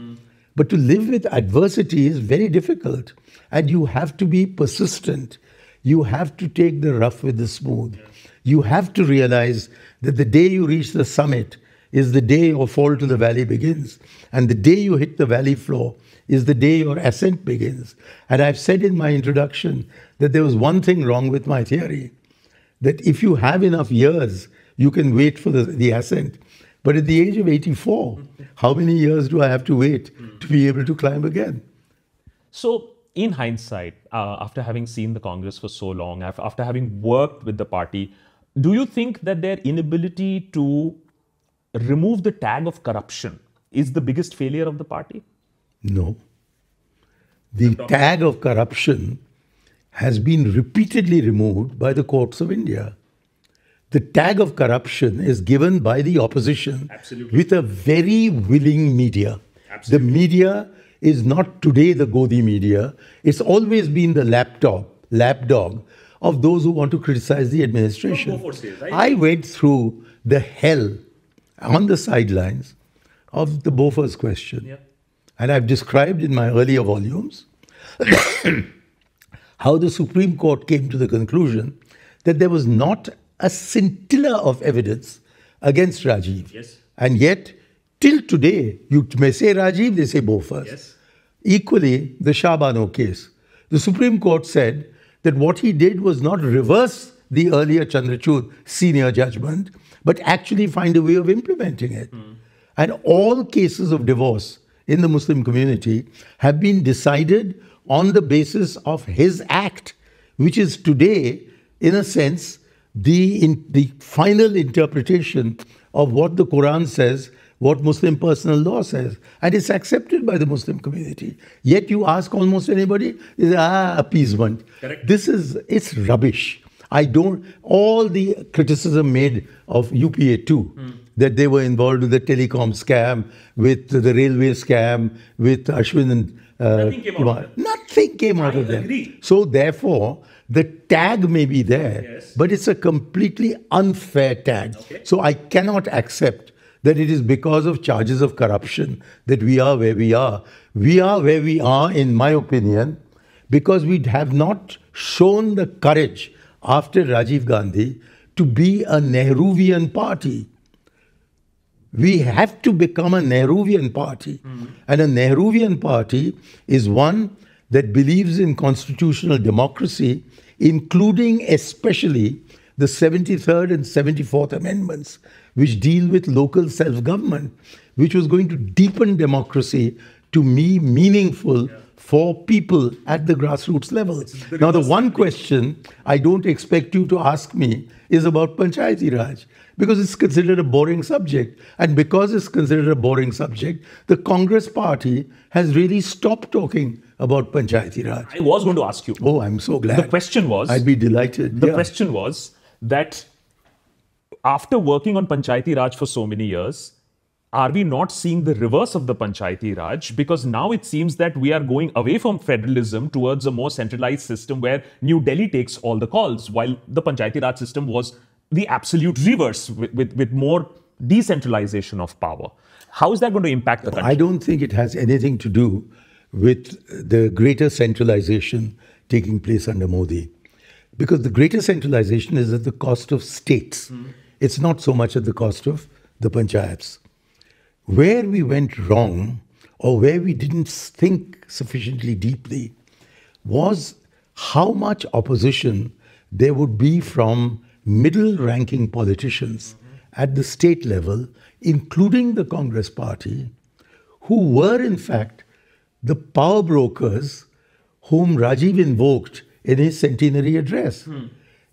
but to live with adversity is very difficult. And you have to be persistent. You have to take the rough with the smooth. You have to realize that the day you reach the summit is the day your fall to the valley begins. And the day you hit the valley floor is the day your ascent begins. And I've said in my introduction that there was one thing wrong with my theory, that if you have enough years, you can wait for the ascent. But at the age of 84, how many years do I have to wait to be able to climb again? So, in hindsight, after having seen the Congress for so long, after having worked with the party, do you think that their inability to remove the tag of corruption is the biggest failure of the party? No. The tag of corruption has been repeatedly removed by the courts of India. The tag of corruption is given by the opposition with a very willing media. The media is not today the Godi media. It's always been the lapdog of those who want to criticize the administration. I went through the hell on the sidelines of the Bofors question. Yeah. And I've described in my earlier volumes how the Supreme Court came to the conclusion that there was not a scintilla of evidence against Rajiv. Yes. And yet, till today, you may say Rajiv, they say Bofors. Yes. Equally, the Shah Bano case. The Supreme Court said that what he did was not reverse the earlier Chandrachud senior judgment, but actually find a way of implementing it. And all cases of divorce in the Muslim community have been decided on the basis of his act, which is today, in a sense, the final interpretation of what the Quran says, what Muslim personal law says. And it's accepted by the Muslim community. Yet you ask almost anybody, they say, appeasement. Correct. It's rubbish. All the criticism made of UPA 2, that they were involved with the telecom scam, with the railway scam, with Ashwin and Nothing came out of that. Nothing came out of that. Agree. So therefore, the tag may be there, Yes. but it's a completely unfair tag. Okay. So I cannot accept that it is because of charges of corruption that we are where we are. We are where we are, in my opinion, because we have not shown the courage after Rajiv Gandhi to be a Nehruvian party. We have to become a Nehruvian party. And a Nehruvian party is one that believes in constitutional democracy, including especially the 73rd and 74th Amendments, which deal with local self-government, which was going to deepen democracy to be meaningful for people at the grassroots level. Now, the one question I don't expect you to ask me is about Panchayati Raj, because it's considered a boring subject. And because it's considered a boring subject, the Congress party has really stopped talking about Panchayati Raj. I was going to ask you. Oh, I'm so glad. The question was... I'd be delighted. The question was that after working on Panchayati Raj for so many years, are we not seeing the reverse of the Panchayati Raj? Because now it seems that we are going away from federalism towards a more centralized system where New Delhi takes all the calls, while the Panchayati Raj system was the absolute reverse with more decentralization of power. How is that going to impact the country? I don't think it has anything to do with the greater centralization taking place under Modi. Because the greater centralization is at the cost of states. It's not so much at the cost of the panchayats. Where we went wrong, or where we didn't think sufficiently deeply, was how much opposition there would be from middle-ranking politicians at the state level, including the Congress party, who were in fact the power brokers whom Rajiv invoked in his centenary address.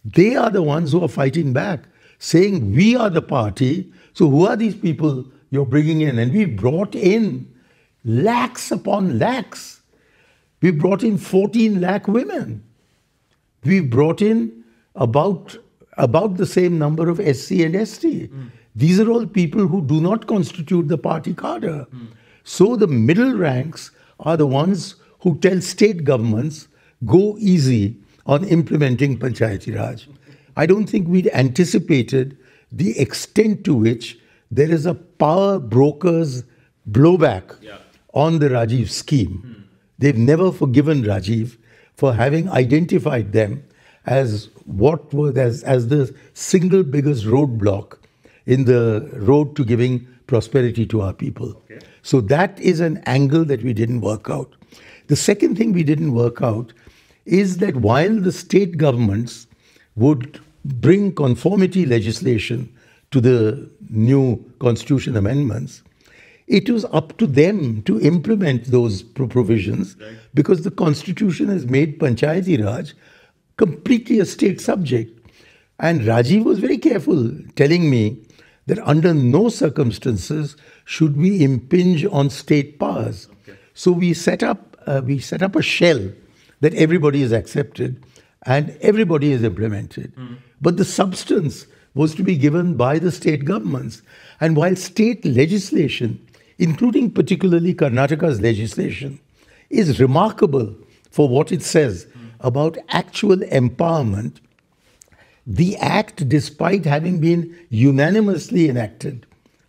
They are the ones who are fighting back, saying, we are the party, so who are these people you're bringing in? And we brought in lakhs upon lakhs. We brought in 14 lakh women. We brought in about the same number of SC and ST. These are all people who do not constitute the party cadre. So the middle ranks are the ones who tell state governments go easy on implementing Panchayati Raj. I don't think we'd anticipated the extent to which there is a power broker's blowback on the Rajiv scheme. They've never forgiven Rajiv for having identified them as what was as the single biggest roadblock in the road to giving prosperity to our people. So that is an angle that we didn't work out. The second thing we didn't work out is that while the state governments would bring conformity legislation to the new constitution amendments, it was up to them to implement those provisions, because the constitution has made Panchayati Raj completely a state subject. And Rajiv was very careful, telling me that under no circumstances should we impinge on state powers. So we set up a shell that everybody is accepted and everybody is implemented. But the substance was to be given by the state governments. And while state legislation, including particularly Karnataka's legislation, is remarkable for what it says about actual empowerment, the Act, despite having been unanimously enacted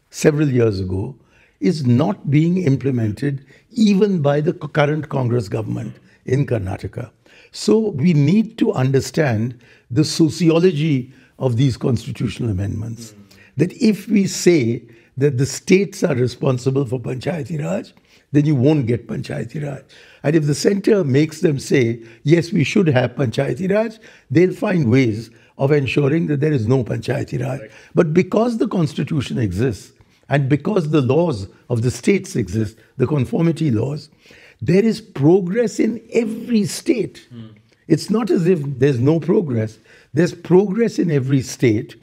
several years ago, is not being implemented even by the current Congress government in Karnataka. So we need to understand the sociology of these constitutional amendments. That if we say that the states are responsible for Panchayati Raj, then you won't get Panchayati Raj. And if the center makes them say, yes, we should have Panchayati Raj, they'll find ways of ensuring that there is no Panchayati Raj. Right. But because the constitution exists, and because the laws of the states exist, the conformity laws, there is progress in every state. It's not as if there's no progress. There's progress in every state,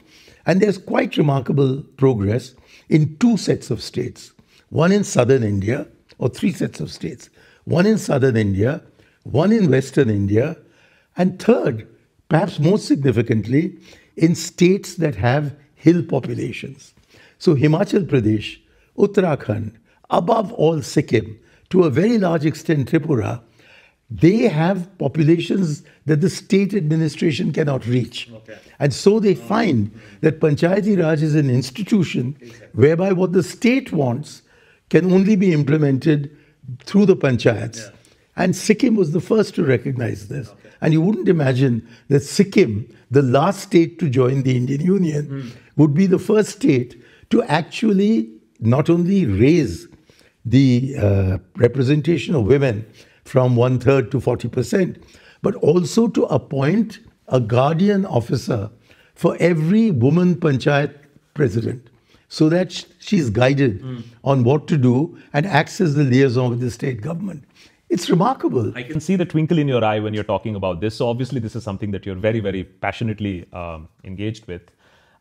and there's quite remarkable progress in two sets of states. One in southern India, or three sets of states. One in southern India, one in western India, and third, perhaps most significantly, in states that have hill populations. So Himachal Pradesh, Uttarakhand, above all Sikkim, to a very large extent Tripura, they have populations that the state administration cannot reach. And so they find that Panchayati Raj is an institution whereby what the state wants can only be implemented through the panchayats. And Sikkim was the first to recognize this. And you wouldn't imagine that Sikkim, the last state to join the Indian Union, would be the first state to actually not only raise the representation of women from 1/3 to 40%, but also to appoint a guardian officer for every woman panchayat president, so that she's guided on what to do and acts as the liaison with the state government. It's remarkable. I can see the twinkle in your eye when you're talking about this. So obviously this is something that you're very, very passionately engaged with.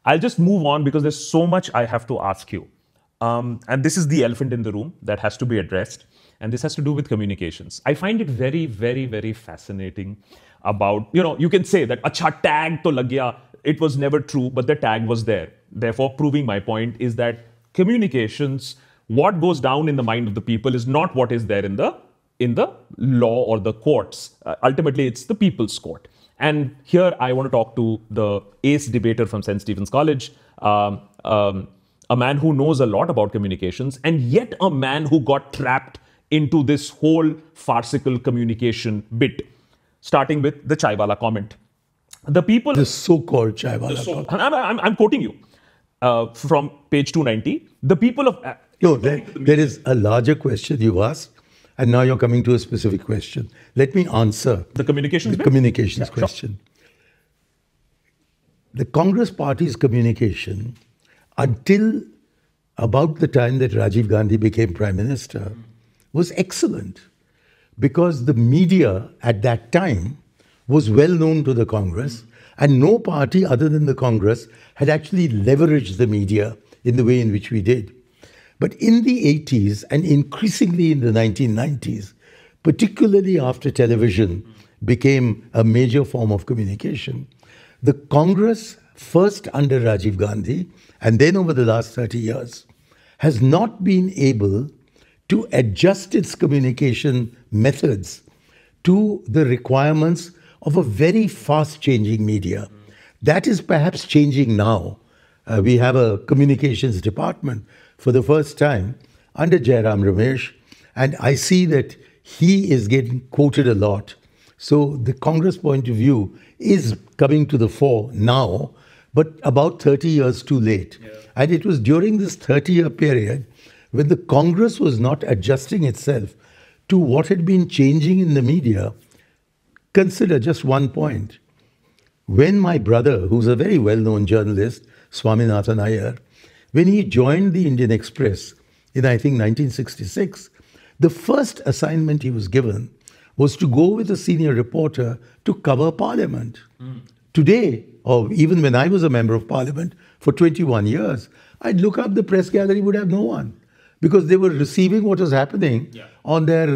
I'll just move on because there's so much I have to ask you. And this is the elephant in the room that has to be addressed. And this has to do with communications. I find it very, very, very fascinating about, you can say that, acha tag to lag gaya. It was never true, but the tag was there. Therefore, proving my point is that communications, what goes down in the mind of the people is not what is there in the law or the courts. Ultimately, it's the people's court. And here I want to talk to the ace debater from St. Stephen's College, a man who knows a lot about communications, and yet a man who got trapped into this whole farcical communication bit, starting with the Chaiwala comment. The people... The so-called Chaiwala comment. I'm quoting you from page 290. The people of... No, there is a larger question you asked, and now you're coming to a specific question. Let me answer the communications question. Sure. The Congress Party's communication, until about the time that Rajiv Gandhi became Prime Minister, was excellent, because the media at that time was well known to the Congress, and no party other than the Congress had actually leveraged the media in the way in which we did. But in the 80s and increasingly in the 1990s, particularly after television became a major form of communication, the Congress, first under Rajiv Gandhi and then over the last 30 years, has not been able to adjust its communication methods to the requirements of a very fast changing media. That is perhaps changing now. We have a communications department for the first time under Jairam Ramesh, and I see that he is getting quoted a lot. So the Congress point of view is coming to the fore now, but about 30 years too late. Yeah. And it was during this 30-year period when the Congress was not adjusting itself to what had been changing in the media. Consider just one point. When my brother, who's a very well-known journalist, Swaminathan Iyer, when he joined the Indian Express in, I think, 1966, the first assignment he was given was to go with a senior reporter to cover Parliament. Today, or even when I was a member of Parliament for 21 years, I'd look up, the press gallery would have no one because they were receiving what was happening on their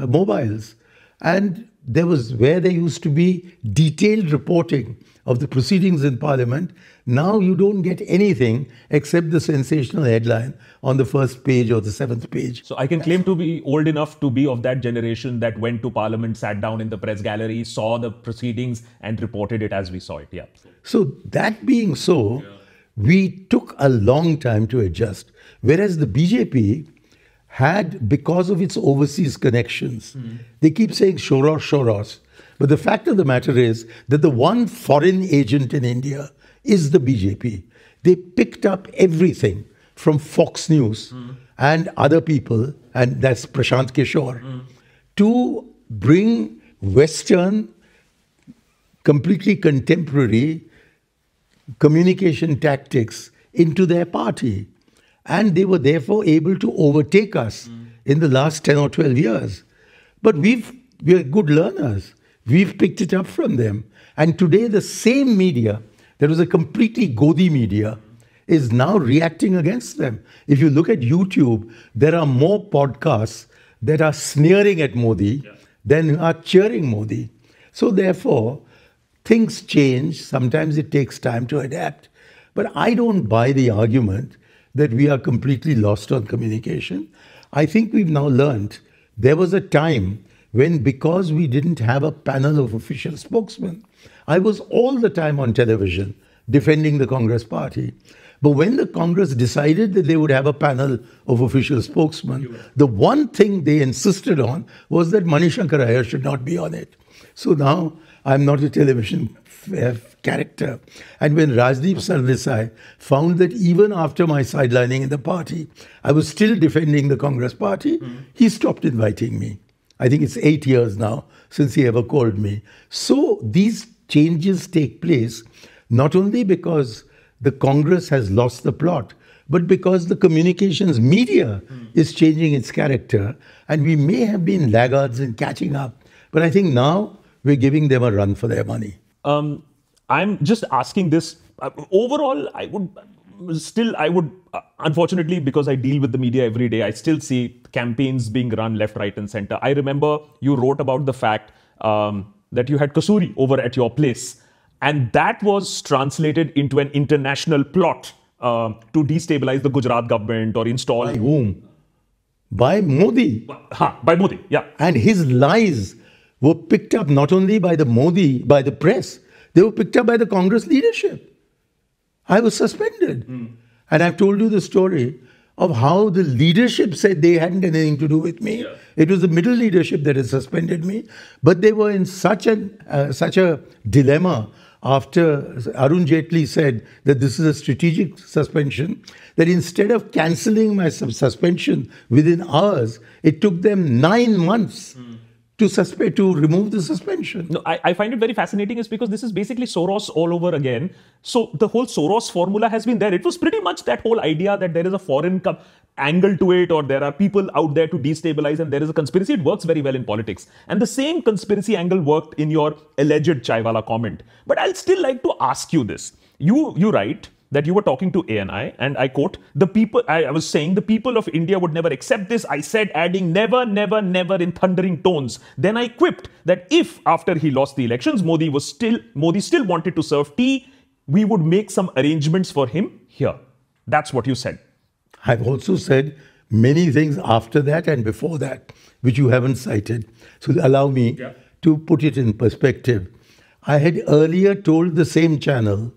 mobiles. And there was where there used to be detailed reporting of the proceedings in Parliament. Now you don't get anything except the sensational headline on the first page or the seventh page. So I can claim to be old enough to be of that generation that went to Parliament, sat down in the press gallery, saw the proceedings and reported it as we saw it. Yeah. So that being so, we took a long time to adjust. Whereas the BJP had, because of its overseas connections, they keep saying Soros, Soros. But the fact of the matter is that the one foreign agent in India is the BJP. They picked up everything from Fox News and other people, and that's Prashant Kishore, to bring Western, completely contemporary communication tactics into their party. And they were therefore able to overtake us in the last 10 or 12 years. But we're good learners. We've picked it up from them. And today the same media, that was a completely Godi media, is now reacting against them. If you look at YouTube, there are more podcasts that are sneering at Modi than are cheering Modi. So therefore, things change. Sometimes it takes time to adapt. But I don't buy the argument that we are completely lost on communication. I think we've now learned there was a time when, because we didn't have a panel of official spokesmen, I was all the time on television defending the Congress party. But when the Congress decided that they would have a panel of official spokesmen, the one thing they insisted on was that Manishankar Iyer should not be on it. So now I'm not a television character. And when Rajdeep Sardesai found that even after my sidelining in the party, I was still defending the Congress party, he stopped inviting me. I think it's 8 years now since he ever called me. So these changes take place not only because the Congress has lost the plot, but because the communications media is changing its character. And we may have been laggards in catching up, but I think now we're giving them a run for their money. I'm just asking this. Overall, I would, unfortunately, because I deal with the media every day, I still see campaigns being run left, right, and center. I remember you wrote about the fact that you had Kasuri over at your place, and that was translated into an international plot to destabilize the Gujarat government or install. By whom? By Modi. By Modi, yeah. And his lies were picked up not only by by the press, they were picked up by the Congress leadership. I was suspended. And I've told you the story of how the leadership said they hadn't anything to do with me. It was the middle leadership that had suspended me. But they were in such a dilemma after Arun Jaitley said that this is a strategic suspension, that instead of cancelling my suspension within hours, it took them 9 months to remove the suspension. No, I find it very fascinating is because this is basically Soros all over again. So the whole Soros formula has been there. It was pretty much that whole idea that there is a foreign angle to it, or there are people out there to destabilize, and there is a conspiracy. It works very well in politics. And the same conspiracy angle worked in your alleged Chaiwala comment. But I'll still like to ask you this. You write that you were talking to ANI, and I quote, I was saying the people of India would never accept this. I said, adding never, never, never in thundering tones. Then I quipped that if after he lost the elections, Modi still wanted to serve tea, we would make some arrangements for him here. That's what you said. I've also said many things after that and before that, which you haven't cited. So allow me to put it in perspective, I had earlier told the same channel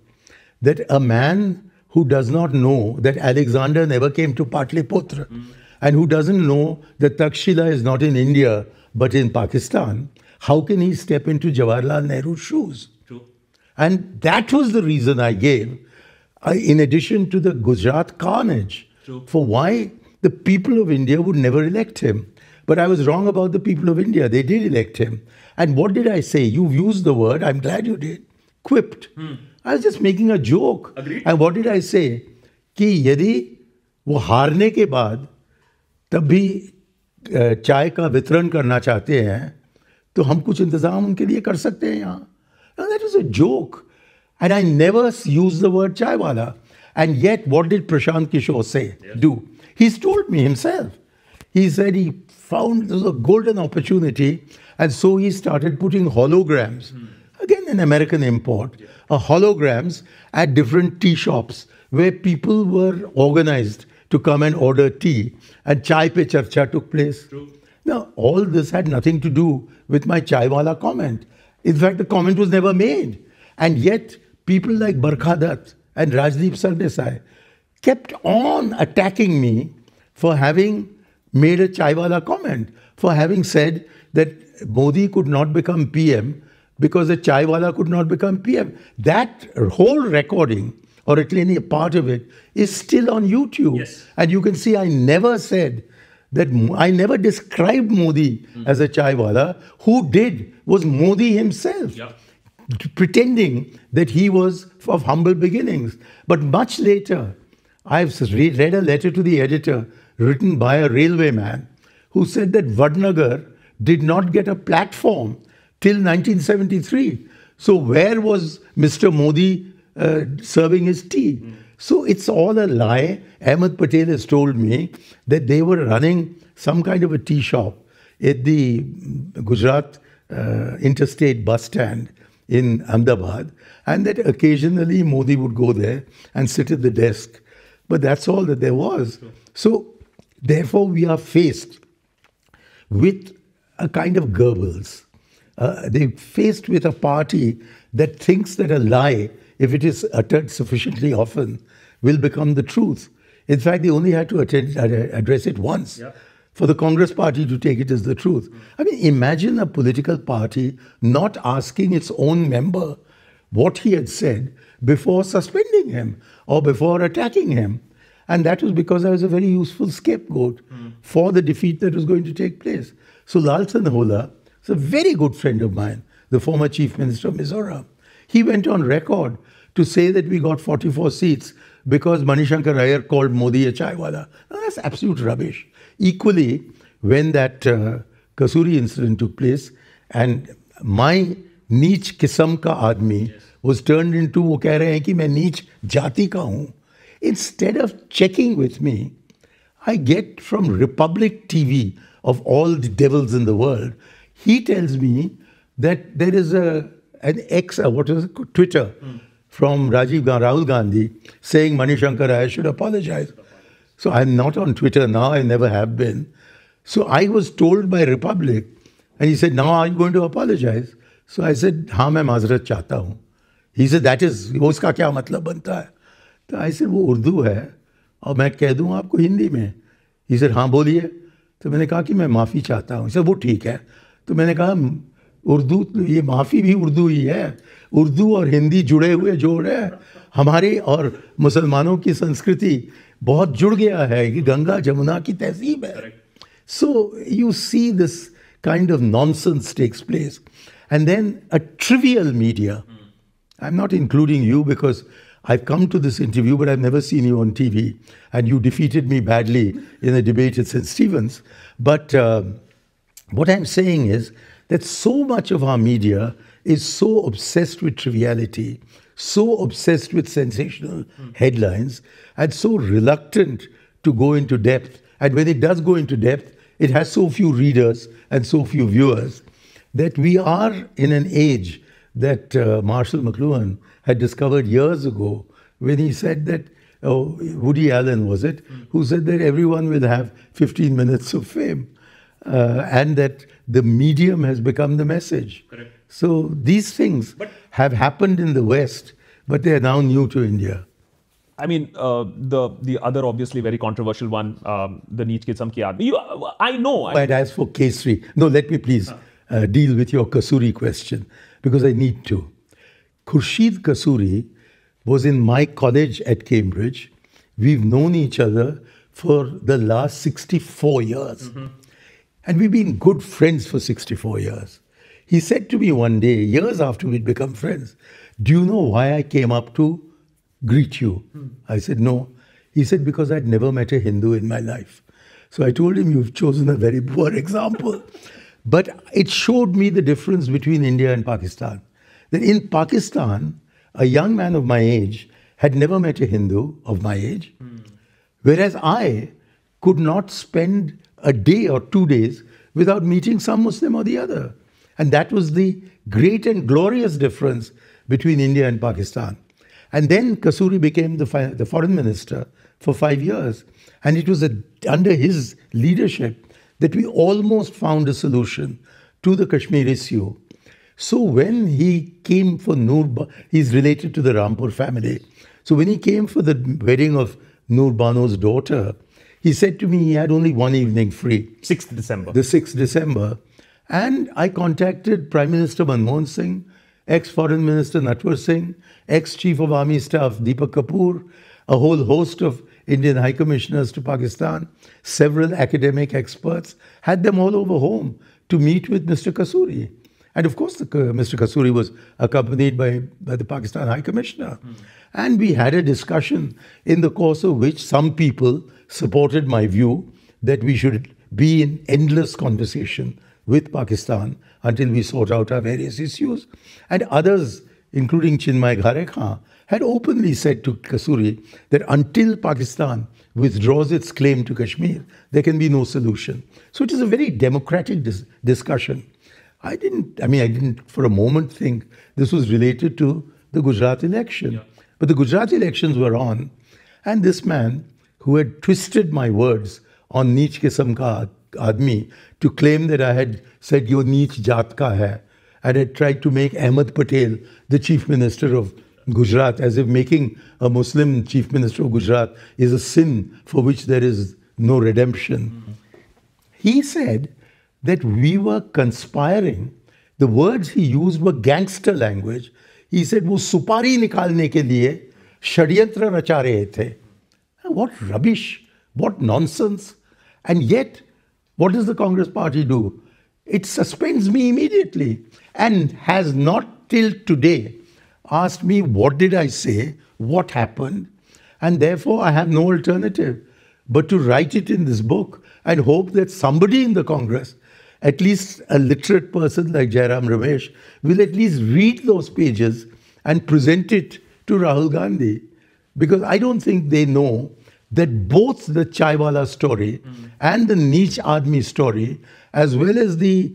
that a man who does not know that Alexander never came to Patliputra and who doesn't know that Takshila is not in India but in Pakistan, how can he step into Jawaharlal Nehru's shoes? True. And that was the reason I gave, in addition to the Gujarat carnage, True. for why the people of India would never elect him. But I was wrong about the people of India. They did elect him. And what did I say? You've used the word, I'm glad you did, quipped. I was just making a joke. Agreed. And what did I say? कि यदि वो हारने के बाद तब भी चाय का वितरण करना चाहते हैं तो हम कुछ इंतजाम उनके लिए कर सकते हैं यहाँ. Now that was a joke. And I never used the word chaiwala. And yet, what did Prashant Kishore say? Yes. Do? He's told me himself. He said he found there was a golden opportunity, and so he started putting holograms. Again, an American import. Holograms at different tea shops where people were organized to come and order tea, and chai pe charcha took place. True. Now, all this had nothing to do with my chaiwala comment. In fact, the comment was never made. And yet, people like Barkha Dutt and Rajdeep Sardesai kept on attacking me for having made a chaiwala comment, for having said that Modi could not become PM because a chaiwala could not become PM. That whole recording, or at least a part of it, is still on YouTube. Yes. And you can see I never said that, I never described Modi as a chaiwala. Who did was Modi himself. Yeah. Pretending that he was of humble beginnings. But much later, I've read a letter to the editor written by a railway man who said that Vadnagar did not get a platform till 1973. So where was Mr. Modi serving his tea? So it's all a lie. Ahmed Patel has told me that they were running some kind of a tea shop at the Gujarat interstate bus stand in Ahmedabad, and that occasionally Modi would go there and sit at the desk. But that's all that there was. So, therefore, we are faced with a kind of Goebbels. They're faced with a party that thinks that a lie, if it is uttered sufficiently often, will become the truth. In fact, they only had to address it once. Yeah. For the Congress party to take it as the truth. I mean, imagine a political party not asking its own member what he had said before suspending him or before attacking him. And that was because I was a very useful scapegoat for the defeat that was going to take place. So Lal Sandhola is a very good friend of mine, the former Chief Minister of Mizoram. He went on record to say that we got 44 seats because Manishankar Iyer called Modi a chaiwala. Now, that's absolute rubbish. Equally, when that Kasuri incident took place and my नीच किस्म का आदमी was turned into, वो कह रहे हैं कि मैं नीच जाति का हूँ. Instead of checking with me, I get from Republic TV, of all the devils in the world, he tells me that there is an Twitter from Rahul Gandhi saying Manishankar Iyer should apologize. So I'm not on Twitter now, I never have been. So I was told by Republic, and he said, now are you going to apologize? So I said, हाँ मैं माजरत चाहता हूँ. He said, that is, उसका क्या मतलब बनता है? तो I said, वो उर्दू है और मैं कह दूँ आपको हिंदी में. He said, हाँ बोलिए. तो मैंने कहा कि मैं माफ़ी चाहता हूँ. He said, वो ठीक है. तो मैंने कहा उर्दू, ये माफ़ी भी उर्दू ही है. उर्दू और हिंदी जुड़े हुए जोड़ है. हमारे और मुसलमानों की संस्कृति बहुत जुड़ गया है कि गंगा जमुना की तहजीब है. So you see this kind of nonsense takes place. And then a trivial media, I'm not including you because I've come to this interview, but I've never seen you on TV. And you defeated me badly in a debate at St. Stephen's. But what I'm saying is that so much of our media is so obsessed with triviality, so obsessed with sensational headlines, and so reluctant to go into depth. And when it does go into depth, it has so few readers and so few viewers that we are in an age that Marshall McLuhan had discovered years ago when he said that, Woody Allen was it, who said that everyone will have 15 minutes of fame. and that the medium has become the message. Correct. So these things have happened in the West, but they are now new to India. I mean, the other obviously very controversial one, the Neech Kisam Ki Aadmi. I know. But as for Kesri, no, let me please deal with your Kasuri question, because I need to. Khurshid Kasuri was in my college at Cambridge. We've known each other for the last 64 years. And we've been good friends for 64 years. He said to me one day, years after we'd become friends, "Do you know why I came up to greet you?" I said, "No." He said, "Because I'd never met a Hindu in my life." So I told him, "You've chosen a very poor example." But it showed me the difference between India and Pakistan. That in Pakistan, a young man of my age had never met a Hindu of my age, whereas I could not spend a day or 2 days without meeting some Muslim or the other. And that was the great and glorious difference between India and Pakistan. And then Kasuri became the foreign minister for 5 years. And it was under his leadership that we almost found a solution to the Kashmir issue. So when he came for he's related to the Rampur family. So when he came for the wedding of Noor Banu's daughter, he said to me he had only one evening free. 6th December. The 6th December. And I contacted Prime Minister Manmohan Singh, ex-Foreign Minister Natwar Singh, ex-Chief of Army Staff Deepak Kapoor, a whole host of Indian High Commissioners to Pakistan, several academic experts, had them all over home to meet with Mr. Kasuri. And of course, Mr. Kasuri was accompanied by the Pakistan High Commissioner. And we had a discussion in the course of which some people supported my view that we should be in endless conversation with Pakistan until we sort out our various issues. And others, including Chinmay Ghare Khan, had openly said to Kasuri that until Pakistan withdraws its claim to Kashmir, there can be no solution. So it is a very democratic discussion. I didn't for a moment think this was related to the Gujarat election. But the Gujarat elections were on, and this man who had twisted my words on Neech Kisam Ka Aadmi to claim that I had said yo Neech Jaat Ka hai, and had tried to make Ahmed Patel the Chief Minister of Gujarat, as if making a Muslim Chief Minister of Gujarat is a sin for which there is no redemption. He said that we were conspiring. The words he used were gangster language. He said, "वो सुपारी निकालने के लिए षड्यंत्र रचा रहे थे." What rubbish, what nonsense. And yet, what does the Congress party do? It suspends me immediately and has not till today asked me what did I say, what happened, and therefore I have no alternative but to write it in this book and hope that somebody in the Congress, at least a literate person like Jairam Ramesh, will at least read those pages and present it to Rahul Gandhi. Because I don't think they know that both the Chaiwala story and the Neech Aadmi story, as well as the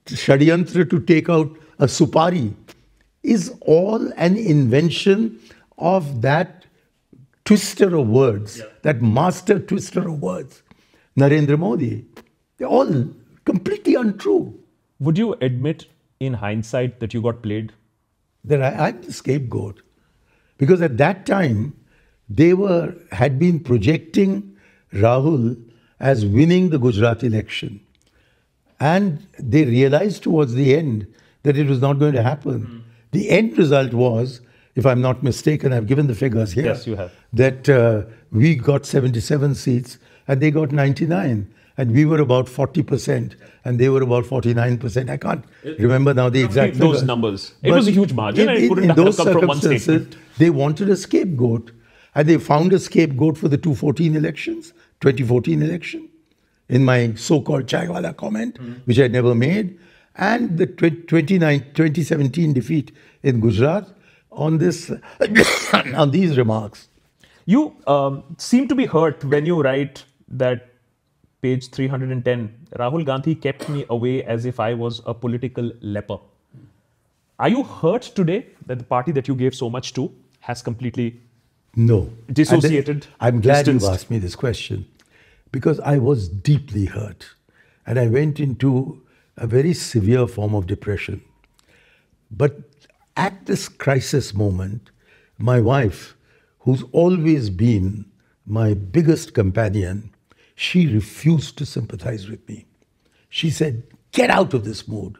Shadyantra to take out a Supari, is all an invention of that twister of words, that master twister of words, Narendra Modi. They're all completely untrue. Would you admit in hindsight that you got played? That I'm the scapegoat. Because at that time, they had been projecting Rahul as winning the Gujarat election. And they realized towards the end that it was not going to happen. The end result was, if I'm not mistaken, I've given the figures here. Yes, you have. That we got 77 seats and they got 99. And we were about 40% and they were about 49%. I can't remember now the exact those figures. numbers. It was a huge margin and it couldn't in have those come from one circumstances, statement. they wanted a scapegoat. And they found a scapegoat for the 2014 election, in my so-called Chaiwala comment, which I never made, and the 2017 defeat in Gujarat on this on these remarks. You seem to be hurt when you write that page 310, Rahul Gandhi kept me away as if I was a political leper. Are you hurt today that the party that you gave so much to has completely No. dissociated? I'm glad distanced? you asked me this question, because I was deeply hurt. and I went into a very severe form of depression. But at this crisis moment, my wife, who's always been my biggest companion, she refused to sympathize with me. She said, get out of this mood.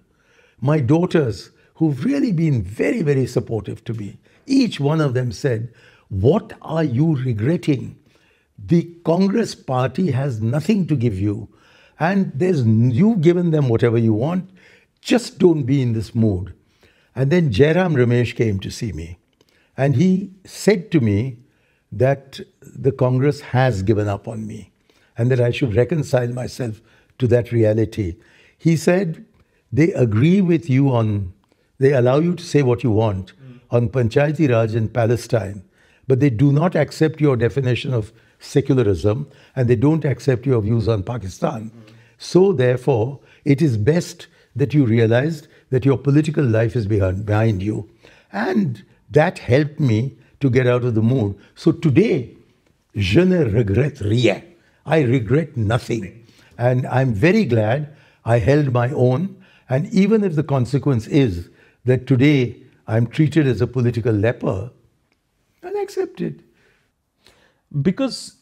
My daughters, who've really been very, very supportive to me, each one of them said, what are you regretting? The Congress party has nothing to give you, and you've given them whatever you want. Just don't be in this mood. And then Jairam Ramesh came to see me, and he said to me that the Congress has given up on me and that I should reconcile myself to that reality. He said, they agree with you they allow you to say what you want on Panchayati Raj in Palestine, but they do not accept your definition of secularism, and they don't accept your views on Pakistan. So therefore, it is best that you realized that your political life is behind you. And that helped me to get out of the mood. So today, je ne regrette rien. I regret nothing. And I'm very glad I held my own. And even if the consequence is that today I'm treated as a political leper, I'll accept it. Because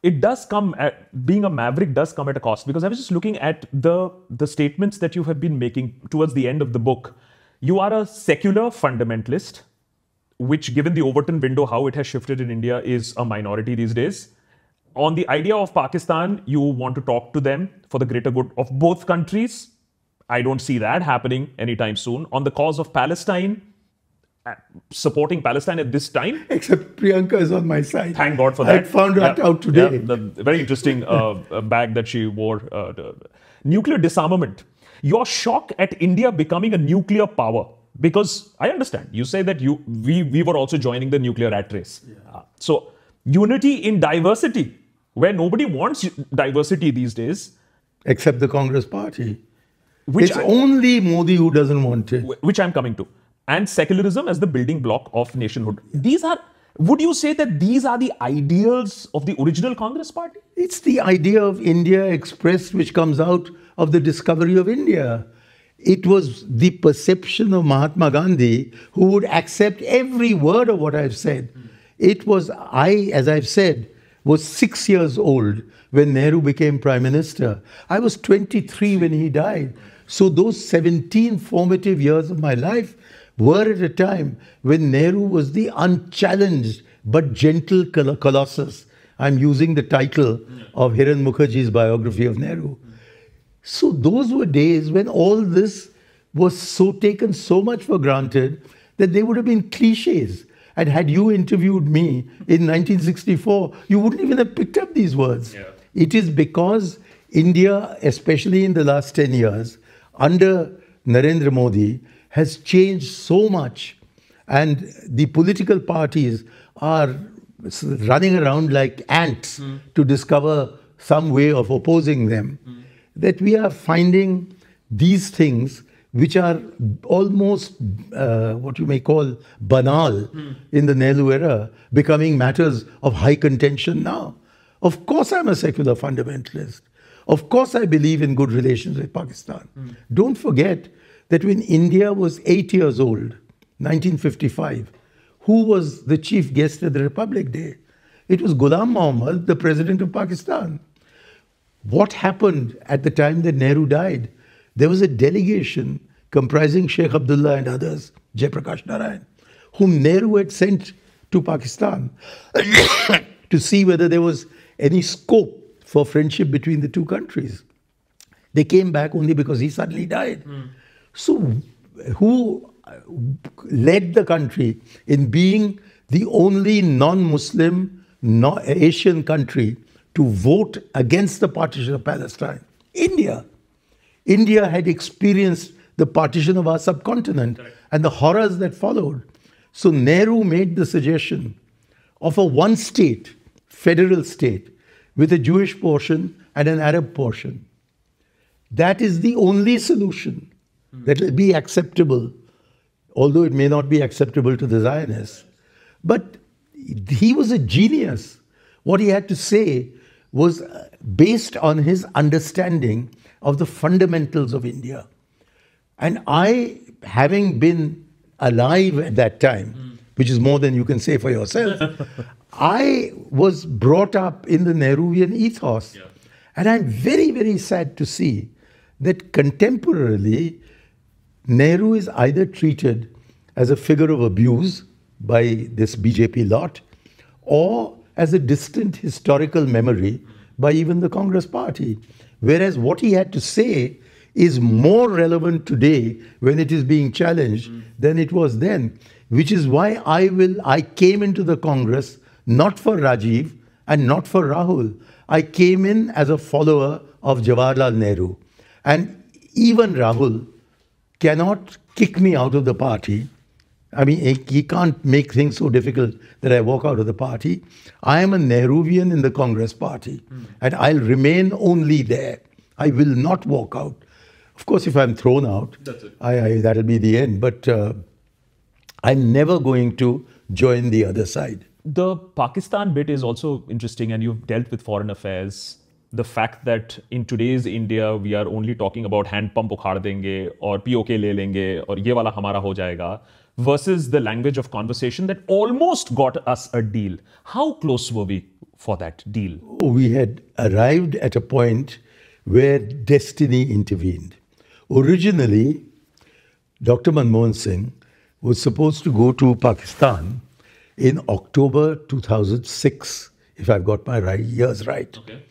it does come being a maverick does come at a cost. Because I was just looking at the statements that you have been making towards the end of the book. You are a secular fundamentalist, which, given the Overton window, how it has shifted in India, is a minority these days. On the idea of Pakistan, you want to talk to them for the greater good of both countries. I don't see that happening anytime soon. On the cause of Palestine, supporting Palestine at this time. Except Priyanka is on my side. Thank God for that. I found that out today. The very interesting bag that she wore. Nuclear disarmament. Your shock at India becoming a nuclear power. Because I understand, you say that we were also joining the nuclear rat race. Yeah. So unity in diversity, where nobody wants diversity these days. Except the Congress party. It's only Modi who doesn't want it. Which I'm coming to. And secularism as the building block of nationhood. Would you say that these are the ideals of the original Congress party? It's the idea of India expressed, which comes out of the discovery of India. It was the perception of Mahatma Gandhi, who would accept every word of what I've said. It was, as I've said, was 6 years old when Nehru became Prime Minister. I was 23 when he died. So those 17 formative years of my life were at a time when Nehru was the unchallenged but gentle colossus. I'm using the title of Hiran Mukherjee's biography of Nehru. So those were days when all this was so taken so much for granted that they would have been cliches. And had you interviewed me in 1964, you wouldn't even have picked up these words. Yeah. It is because India, especially in the last 10 years, under Narendra Modi, has changed so much. And the political parties are running around like ants to discover some way of opposing them. That we are finding these things which are almost what you may call banal in the Nehru era, becoming matters of high contention now. Of course I'm a secular fundamentalist. Of course I believe in good relations with Pakistan. Don't forget that when India was 8 years old, 1955, who was the chief guest at the Republic Day? It was Ghulam Muhammad, the president of Pakistan. What happened at the time that Nehru died? There was a delegation comprising Sheikh Abdullah and others, Jayaprakash Narayan, whom Nehru had sent to Pakistan to see whether there was any scope for friendship between the two countries. They came back only because he suddenly died. So who led the country in being the only non-Muslim, Asian country to vote against the partition of Palestine? India. India had experienced the partition of our subcontinent and the horrors that followed. So Nehru made the suggestion of a one-state, federal state, with a Jewish portion and an Arab portion. That is the only solution that will be acceptable, although it may not be acceptable to the Zionists. But he was a genius. What he had to say was based on his understanding of the fundamentals of India. And I, having been alive at that time, which is more than you can say for yourself, I was brought up in the Nehruvian ethos. Yeah. And I'm very, very sad to see that contemporarily, Nehru is either treated as a figure of abuse by this BJP lot, or as a distant historical memory by even the Congress party. Whereas what he had to say is more relevant today when it is being challenged than it was then. Which is why I came into the Congress not for Rajiv and not for Rahul. I came in as a follower of Jawaharlal Nehru. And even Rahul cannot kick me out of the party. I mean, he can't make things so difficult that I walk out of the party. I am a Nehruvian in the Congress party, and I'll remain only there. I will not walk out. Of course, if I'm thrown out, That's it. that'll be the end. But I'm never going to join the other side. The Pakistan bit is also interesting, and you've dealt with foreign affairs. The fact that in today's India, we are only talking about hand pump ukhad denge, or POK le lenge, or ye wala hamara ho jayega, versus the language of conversation that almost got us a deal. How close were we for that deal? We had arrived at a point where destiny intervened. Originally, Dr. Manmohan Singh was supposed to go to Pakistan in October 2006, if I've got my years right. Okay.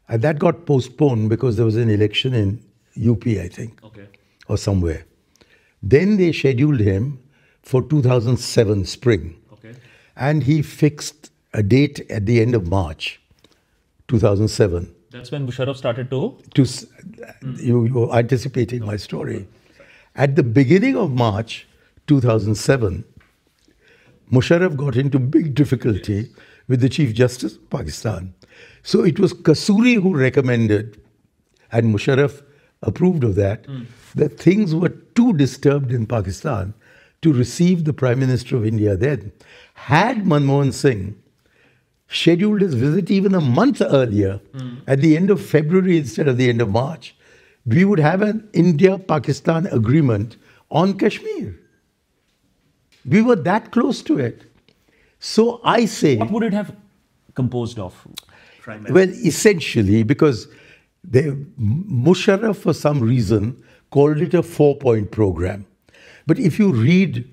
And that got postponed because there was an election in UP, I think, Okay. or somewhere. Then they scheduled him for 2007 spring. Okay. And he fixed a date at the end of March 2007. That's when Musharraf started to. You're anticipating my story. At the beginning of March 2007, Musharraf got into big difficulty with the Chief Justice of Pakistan. So it was Kasuri who recommended, and Musharraf approved of that, that things were too disturbed in Pakistan to receive the Prime Minister of India then. Had Manmohan Singh scheduled his visit even a month earlier, at the end of February instead of the end of March, we would have an India-Pakistan agreement on Kashmir. We were that close to it. So I say... What would it have composed of? Well, essentially, because Musharraf, for some reason, called it a 4-point program. But if you read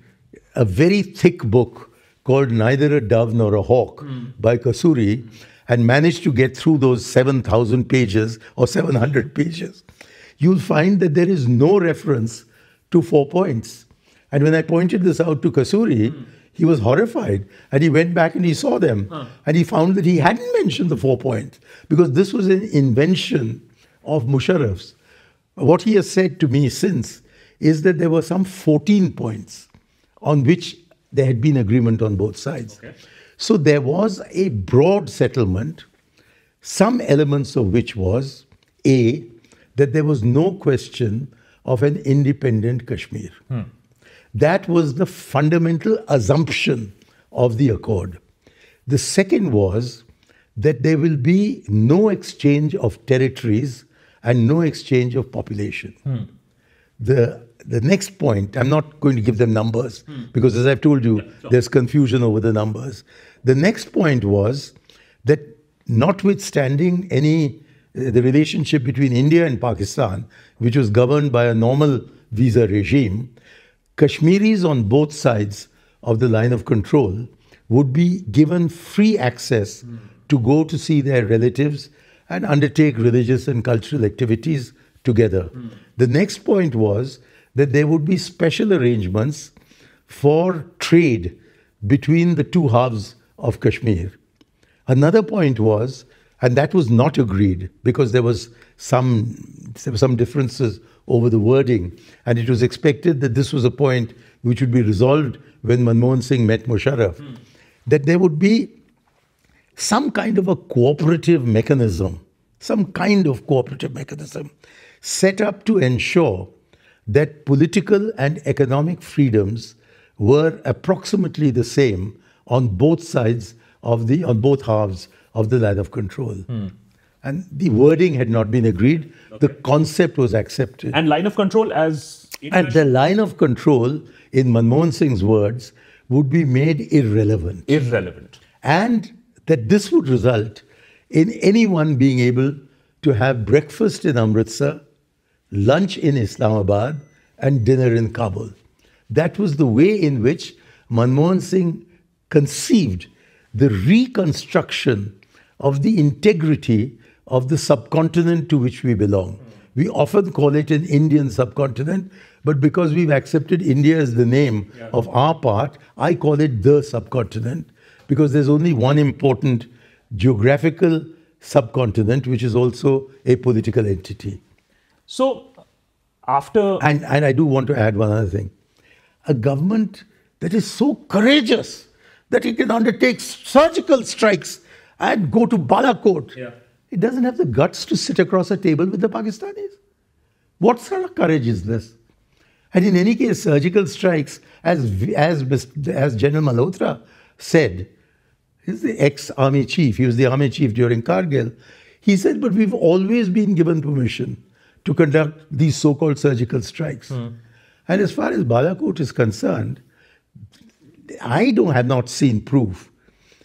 a very thick book called Neither a Dove Nor a Hawk by Kasuri, and managed to get through those 7,000 pages or 700 pages, you'll find that there is no reference to 4 points. And when I pointed this out to Kasuri, he was horrified. And he went back and he saw them. And he found that he hadn't mentioned the 4 points, because this was an invention of Musharraf's. What he has said to me since is that there were some 14 points on which there had been agreement on both sides. Okay. So there was a broad settlement, some elements of which was, A, that there was no question of an independent Kashmir. That was the fundamental assumption of the accord. The second was that there will be no exchange of territories and no exchange of population. The next point, I'm not going to give them numbers because, as I've told you, there's confusion over the numbers. The next point was that, notwithstanding the relationship between India and Pakistan, which was governed by a normal visa regime, Kashmiris on both sides of the line of control would be given free access to go to see their relatives and undertake religious and cultural activities together. The next point was that there would be special arrangements for trade between the two halves of Kashmir. Another point was, and that was not agreed because there were some differences over the wording, and it was expected that this was a point which would be resolved when Manmohan Singh met Musharraf, that there would be some kind of a cooperative mechanism, set up to ensure that political and economic freedoms were approximately the same on both sides on both halves of the line of control. And the wording had not been agreed. The concept was accepted. And line of control as And the line of control, in Manmohan Singh's words, would be made irrelevant. irrelevant. And that this would result in anyone being able to have breakfast in Amritsar, lunch in Islamabad, and dinner in Kabul. That was the way in which Manmohan Singh conceived the reconstruction of the integrity of the subcontinent to which we belong. We often call it an Indian subcontinent, but because we've accepted India as the name of our part, I call it the subcontinent, because there's only one important geographical subcontinent, which is also a political entity. So, after And I do want to add one other thing. A government that is so courageous that it can undertake surgical strikes and go to Balakot, it doesn't have the guts to sit across a table with the Pakistanis. What sort of courage is this? And in any case, surgical strikes, as General Malhotra said, he's the ex-army chief, he was the army chief during Kargil, he said, but we've always been given permission to conduct these so-called surgical strikes. And as far as Balakot is concerned, I have not seen proof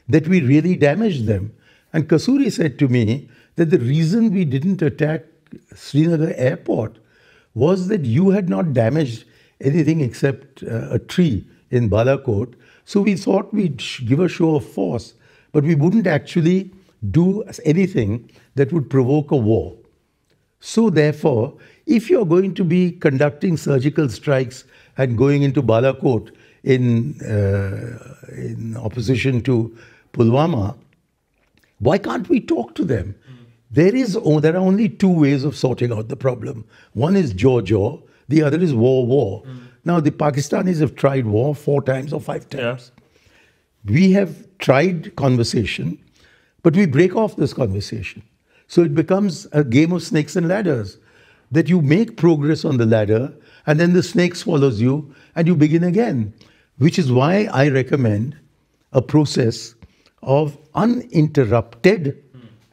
that we really damaged them. And Kasuri said to me that the reason we didn't attack Srinagar airport was that you had not damaged anything except a tree in Balakot. So we thought we'd give a show of force, but we wouldn't actually do anything that would provoke a war. So therefore, if you're going to be conducting surgical strikes and going into Balakot in opposition to Pulwama, why can't we talk to them? There are only two ways of sorting out the problem. One is jaw, the other is war. Now, the Pakistanis have tried war 4 times or 5 times. We have tried conversation, but we break off this conversation. So it becomes a game of snakes and ladders, that you make progress on the ladder and then the snake swallows you and you begin again, which is why I recommend a process of uninterrupted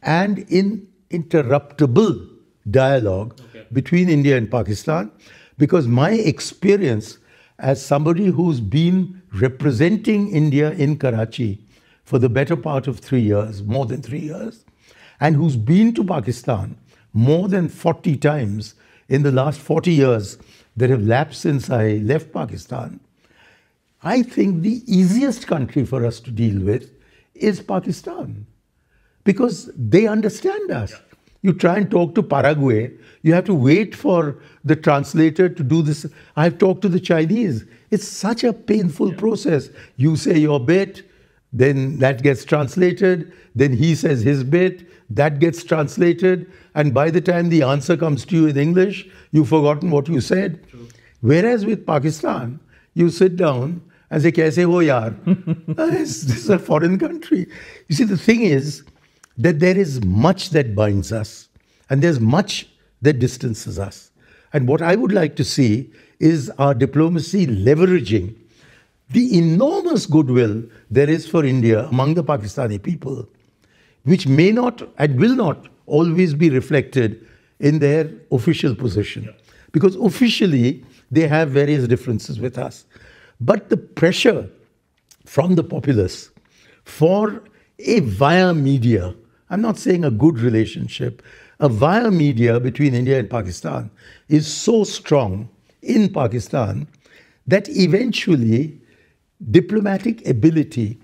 and uninterruptible dialogue between India and Pakistan, because my experience as somebody who's been representing India in Karachi for the better part of 3 years, more than 3 years, and who's been to Pakistan more than 40 times in the last 40 years that have lapsed since I left Pakistan, I think the easiest country for us to deal with is Pakistan, because they understand us. You try and talk to Paraguay, you have to wait for the translator to do this. I've talked to the Chinese. It's such a painful process. You say your bit, then that gets translated, then he says his bit, that gets translated, and by the time the answer comes to you in English, you've forgotten what you said. True. Whereas with Pakistan, you sit down and say, Kaise ho yaar? This is a foreign country. You see, the thing is that there is much that binds us, and there's much that distances us. And what I would like to see is our diplomacy leveraging the enormous goodwill there is for India among the Pakistani people, which may not and will not always be reflected in their official position. Because officially, they have various differences with us. But the pressure from the populace for a via media, I'm not saying a good relationship, a via media between India and Pakistan is so strong in Pakistan that eventually diplomatic ability,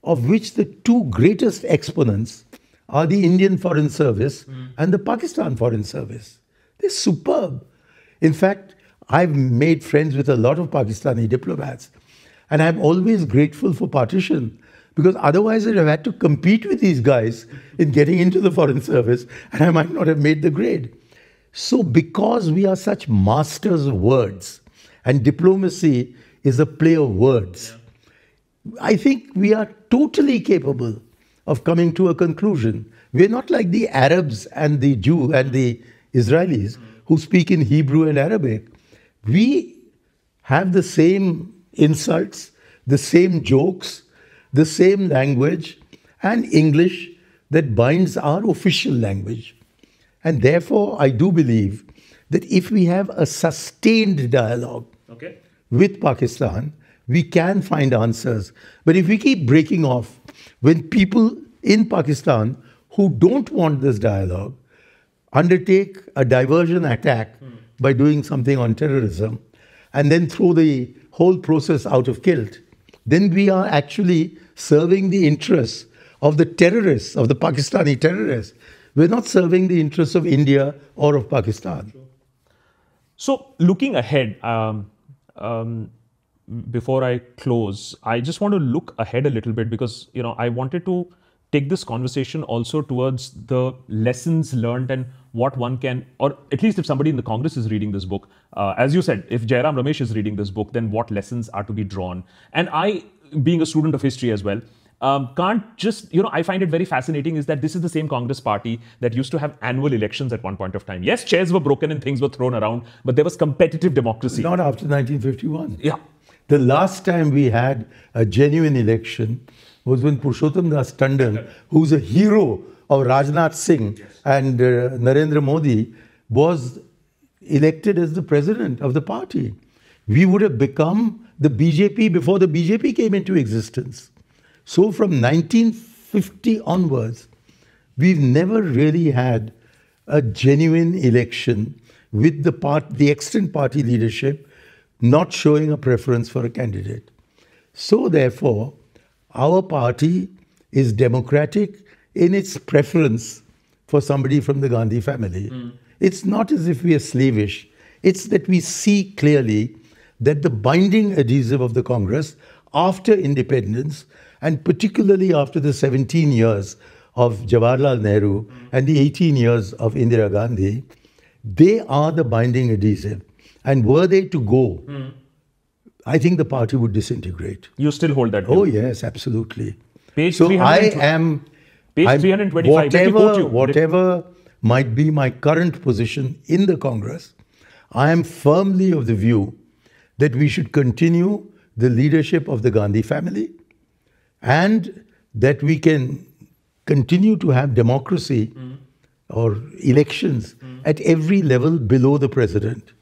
of which the two greatest exponents are the Indian Foreign Service and the Pakistan Foreign Service. They're superb. In fact, I've made friends with a lot of Pakistani diplomats, and I'm always grateful for partition, because otherwise I'd have had to compete with these guys in getting into the Foreign Service, and I might not have made the grade. So because we are such masters of words, and diplomacy is a play of words, I think we are totally capable of coming to a conclusion. We're not like the Arabs and the Jew and the Israelis who speak in Hebrew and Arabic. We have the same insults, the same jokes, the same language and English, that binds our official language. And therefore, I do believe that if we have a sustained dialogue with Pakistan, we can find answers. But if we keep breaking off, when people in Pakistan who don't want this dialogue undertake a diversion attack by doing something on terrorism and then throw the whole process out of kilt, then we are actually serving the interests of the terrorists, of the Pakistani terrorists. We're not serving the interests of India or of Pakistan. So looking ahead, before I close, I just want to look ahead a little bit because, I wanted to take this conversation also towards the lessons learned and what one can, or at least if somebody in the Congress is reading this book, as you said, if Jairam Ramesh is reading this book, then what lessons are to be drawn? And I, being a student of history as well, can't just, I find it very fascinating is that this is the same Congress party that used to have annual elections at one point of time. Yes, chairs were broken and things were thrown around, but there was competitive democracy. Not after 1951. Yeah. The last time we had a genuine election was when Purushottam Das Tandon, who's a hero of Rajnath Singh and Narendra Modi, was elected as the president of the party. We would have become the BJP before the BJP came into existence. So from 1950 onwards, we've never really had a genuine election with the extant party leadership not showing a preference for a candidate. So therefore, our party is democratic in its preference for somebody from the Gandhi family. It's not as if we are slavish. It's that we see clearly that the binding adhesive of the Congress after independence, and particularly after the 17 years of Jawaharlal Nehru and the 18 years of Indira Gandhi, they are the binding adhesive. And were they to go, I think the party would disintegrate. You still hold that view? Oh, yes, absolutely. Page so 325. Whatever might be my current position in the Congress, I am firmly of the view that we should continue the leadership of the Gandhi family and that we can continue to have democracy or elections at every level below the president.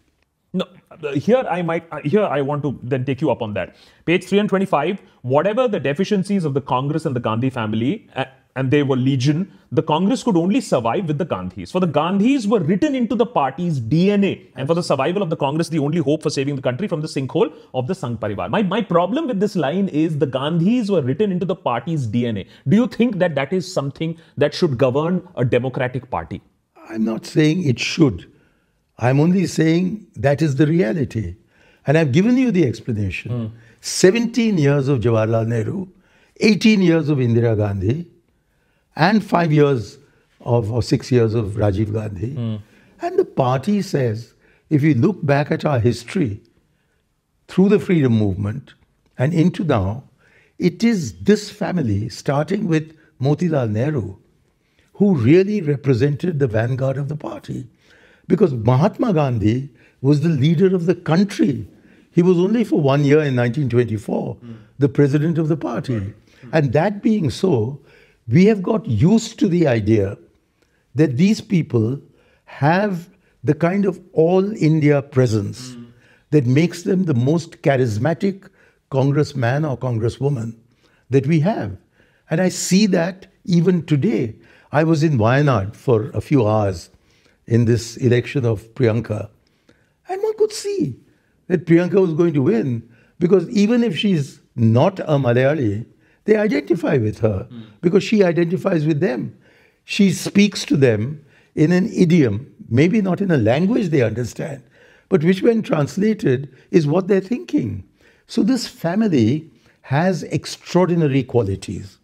No, here I want to then take you up on that. Page 325, whatever the deficiencies of the Congress and the Gandhi family, and they were legion, the Congress could only survive with the Gandhis. For the Gandhis were written into the party's DNA. And for the survival of the Congress, the only hope for saving the country from the sinkhole of the Sangh Parivar. My problem with this line is the Gandhis were written into the party's DNA. Do you think that that is something that should govern a democratic party? I'm not saying it should. I'm only saying that is the reality. And I've given you the explanation. 17 years of Jawaharlal Nehru, 18 years of Indira Gandhi, and 5 years or 6 years of Rajiv Gandhi. And the party says, if you look back at our history, through the freedom movement and into now, it is this family, starting with Motilal Nehru, who really represented the vanguard of the party. Because Mahatma Gandhi was the leader of the country. He was only for 1 year in 1924, the president of the party. And that being so, we have got used to the idea that these people have the kind of all India presence that makes them the most charismatic congressman or congresswoman that we have. And I see that even today. I was in Wayanad for a few hours in this election of Priyanka. And one could see that Priyanka was going to win because even if she's not a Malayali, they identify with her because she identifies with them. She speaks to them in an idiom, maybe not in a language they understand, but which when translated is what they're thinking. So this family has extraordinary qualities.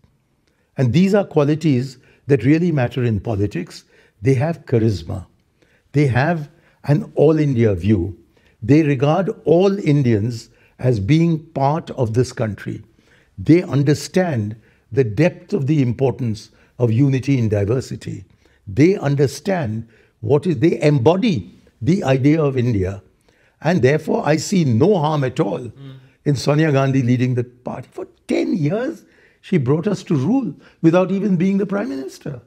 And these are qualities that really matter in politics. They have charisma. They have an all-India view. They regard all Indians as being part of this country. They understand the depth of the importance of unity in diversity. They understand they embody the idea of India. And therefore, I see no harm at all in Sonia Gandhi leading the party. For 10 years, She brought us to rule without even being the Prime Minister.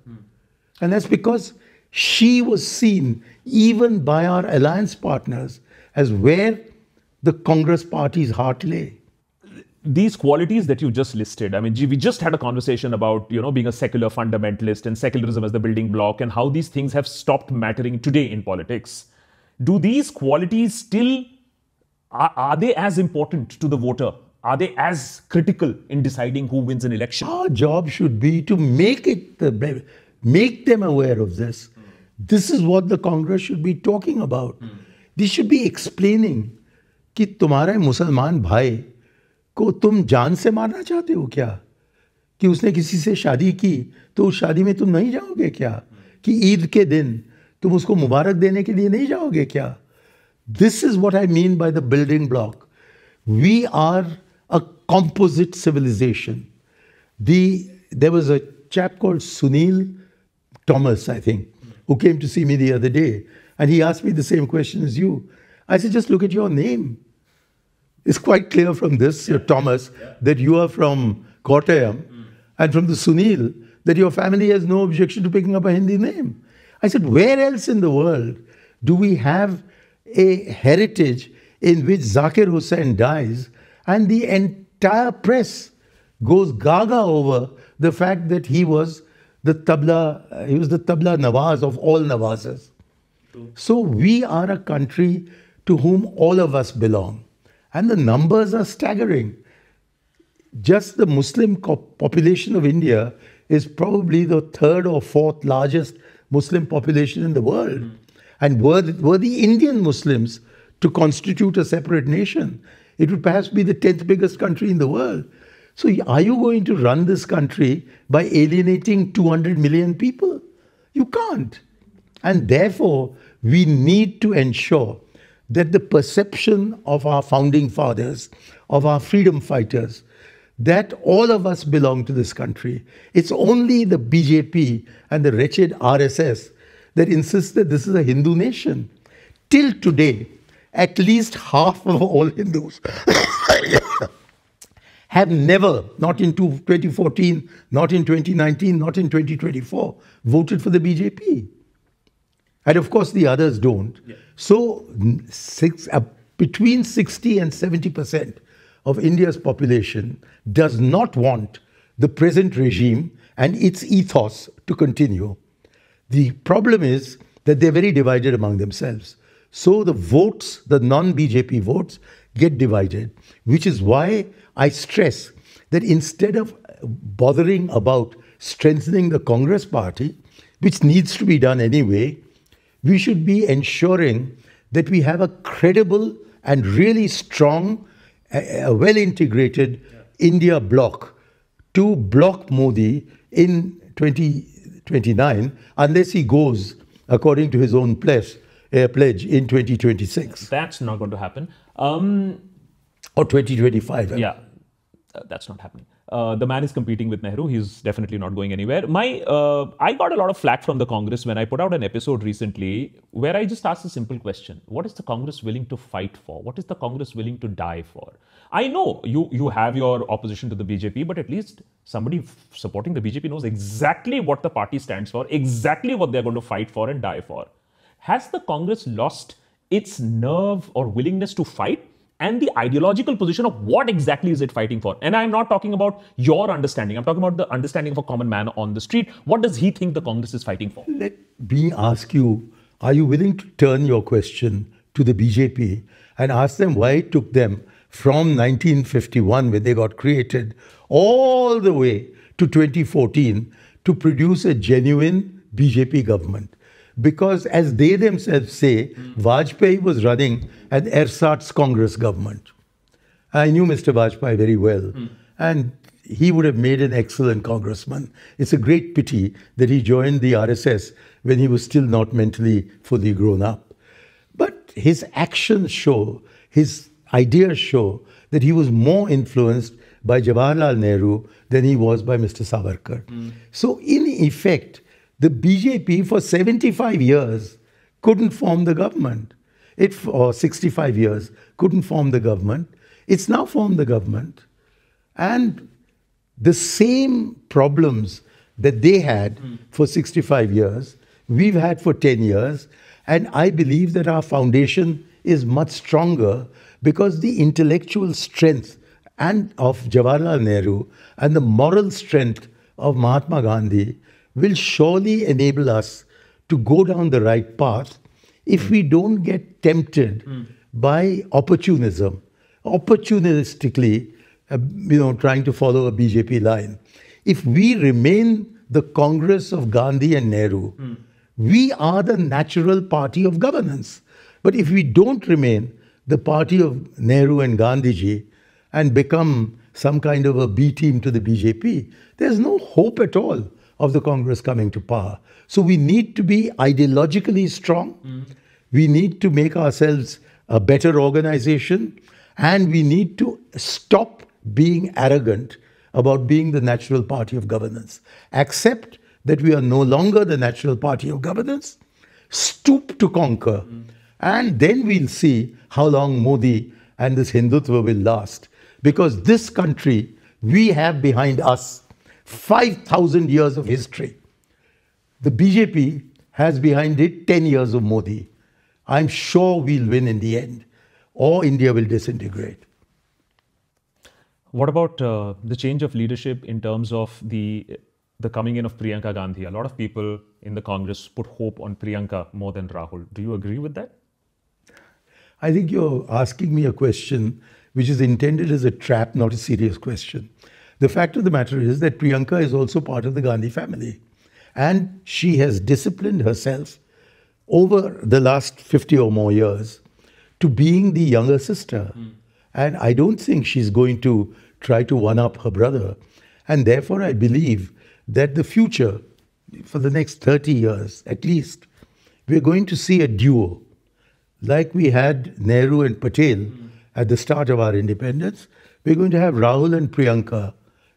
And that's because she was seen, even by our alliance partners, as where the Congress party's heart lay. These qualities that you just listed, I mean, we just had a conversation about, being a secular fundamentalist and secularism as the building block and how these things have stopped mattering today in politics. Do these qualities still, are they as important to the voter? Are they as critical in deciding who wins an election? Our job should be to make them aware of this. This is what the Congress should be talking about. They should be explaining कि तुम्हारे मुसलमान भाई को तुम जान से मारना चाहते हो क्या? कि उसने किसी से शादी की तो उस शादी में तुम नहीं जाओगे क्या? कि ईद के दिन तुम उसको मुबारक देने के लिए नहीं जाओगे क्या? This is what I mean by the building block. We are a composite civilization. There was a chap called Sunil Thomas, I think, who came to see me the other day, and he asked me the same question as you. I said, just look at your name. It's quite clear from this, your Thomas, that you are from Kottayam, and from the Sunil, that your family has no objection to picking up a Hindi name. I said, where else in the world do we have a heritage in which Zakir Hussain dies and the entire press goes gaga over the fact that he was the tabla Nawaz of all Nawazas. So we are a country to whom all of us belong. And the numbers are staggering. Just the Muslim population of India is probably the third or fourth largest Muslim population in the world. And were the Indian Muslims to constitute a separate nation, it would perhaps be the 10th biggest country in the world. So are you going to run this country by alienating 200 million people? You can't. And therefore, we need to ensure that the perception of our founding fathers, of our freedom fighters, that all of us belong to this country. It's only the BJP and the wretched RSS that insists that this is a Hindu nation. Till today, at least half of all Hindus have never, not in 2014, not in 2019, not in 2024, voted for the BJP. And of course, the others don't. Yeah. So between 60 and 70% of India's population does not want the present regime and its ethos to continue. The problem is that they're very divided among themselves. So the votes, the non-BJP votes, get divided, which is why I stress that instead of bothering about strengthening the Congress party, which needs to be done anyway, we should be ensuring that we have a credible and really strong, well-integrated India bloc to block Modi in 2029, unless he goes according to his own pledge in 2026. That's not going to happen. Or 2025. Yeah, that's not happening. The man is competing with Nehru. He's definitely not going anywhere. I got a lot of flack from the Congress when I put out an episode recently where I just asked a simple question. What is the Congress willing to fight for? What is the Congress willing to die for? I know you have your opposition to the BJP, but at least somebody supporting the BJP knows exactly what the party stands for, exactly what they're going to fight for and die for. Has the Congress lost its nerve or willingness to fight? And the ideological position of what exactly is it fighting for? And I'm not talking about your understanding. I'm talking about the understanding of a common man on the street. What does he think the Congress is fighting for? Let me ask you, are you willing to turn your question to the BJP and ask them why it took them from 1951, when they got created, all the way to 2014 to produce a genuine BJP government? Because as they themselves say, Vajpayee was running an ersatz Congress government. I knew Mr. Vajpayee very well, and he would have made an excellent congressman. It's a great pity that he joined the RSS when he was still not mentally fully grown up. But his actions show, his ideas show that he was more influenced by Jawaharlal Nehru than he was by Mr. Savarkar. So in effect, the BJP for 75 years couldn't form the government. Or 65 years couldn't form the government. It's now formed the government. And the same problems that they had for 65 years, we've had for 10 years. And I believe that our foundation is much stronger because the intellectual strength and of Jawaharlal Nehru and the moral strength of Mahatma Gandhi will surely enable us to go down the right path if we don't get tempted by opportunism, opportunistically, trying to follow a BJP line. If we remain the Congress of Gandhi and Nehru, we are the natural party of governance. But if we don't remain the party of Nehru and Gandhiji and become some kind of a B team to the BJP, there's no hope at all of the Congress coming to power. So we need to be ideologically strong. We need to make ourselves a better organization. And we need to stop being arrogant about being the natural party of governance. Accept that we are no longer the natural party of governance. Stoop to conquer. And then we'll see how long Modi and this Hindutva will last. Because this country, we have behind us 5,000 years of history. The BJP has behind it 10 years of Modi. I'm sure we'll win in the end, or India will disintegrate. What about the change of leadership in terms of the coming in of Priyanka Gandhi? A lot of people in the Congress put hope on Priyanka more than Rahul. Do you agree with that? I think you're asking me a question which is intended as a trap, not a serious question. The fact of the matter is that Priyanka is also part of the Gandhi family. And she has disciplined herself over the last 50 or more years to being the younger sister. And I don't think she's going to try to one-up her brother. And therefore, I believe that the future, for the next 30 years at least, we're going to see a duo. Like we had Nehru and Patel at the start of our independence, we're going to have Rahul and Priyanka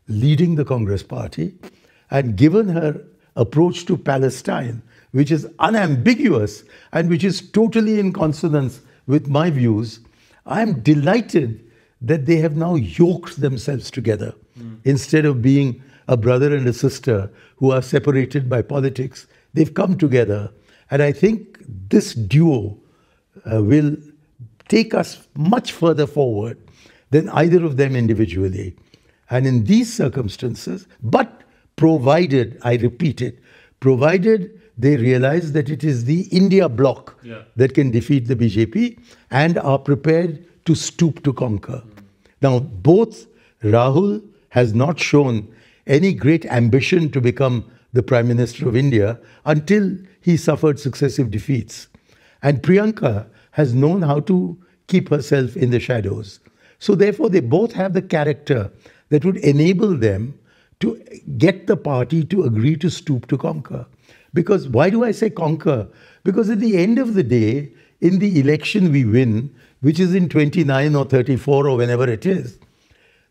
leading the Congress party. And given her approach to Palestine, which is unambiguous and which is totally in consonance with my views, I'm delighted that they have now yoked themselves together. Instead of being a brother and a sister who are separated by politics, they've come together. And I think this duo will take us much further forward than either of them individually. And in these circumstances, but provided, I repeat it, provided they realize that it is the India bloc that can defeat the BJP and are prepared to stoop to conquer. Now, both Rahul has not shown any great ambition to become the Prime Minister of India until he suffered successive defeats. And Priyanka has known how to keep herself in the shadows. So therefore, they both have the character that would enable them to get the party to agree to stoop to conquer. Because why do I say conquer? Because at the end of the day, in the election we win, which is in 29 or 34 or whenever it is,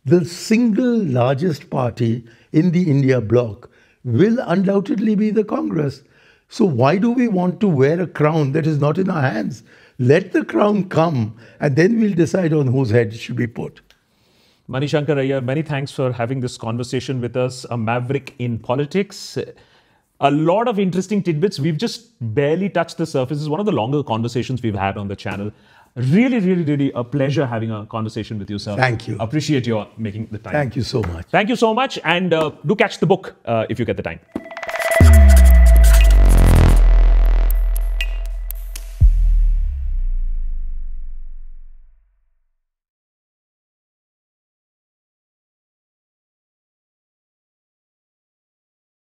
the single largest party in the India bloc will undoubtedly be the Congress. So why do we want to wear a crown that is not in our hands? Let the crown come and then we'll decide on whose head it should be put. Manishankar Aiyar, many thanks for having this conversation with us, a maverick in politics. A lot of interesting tidbits. We've just barely touched the surface. This is one of the longer conversations we've had on the channel. Really a pleasure having a conversation with you, sir. Thank you. Appreciate your making the time. Thank you so much. Thank you so much. And do catch the book if you get the time.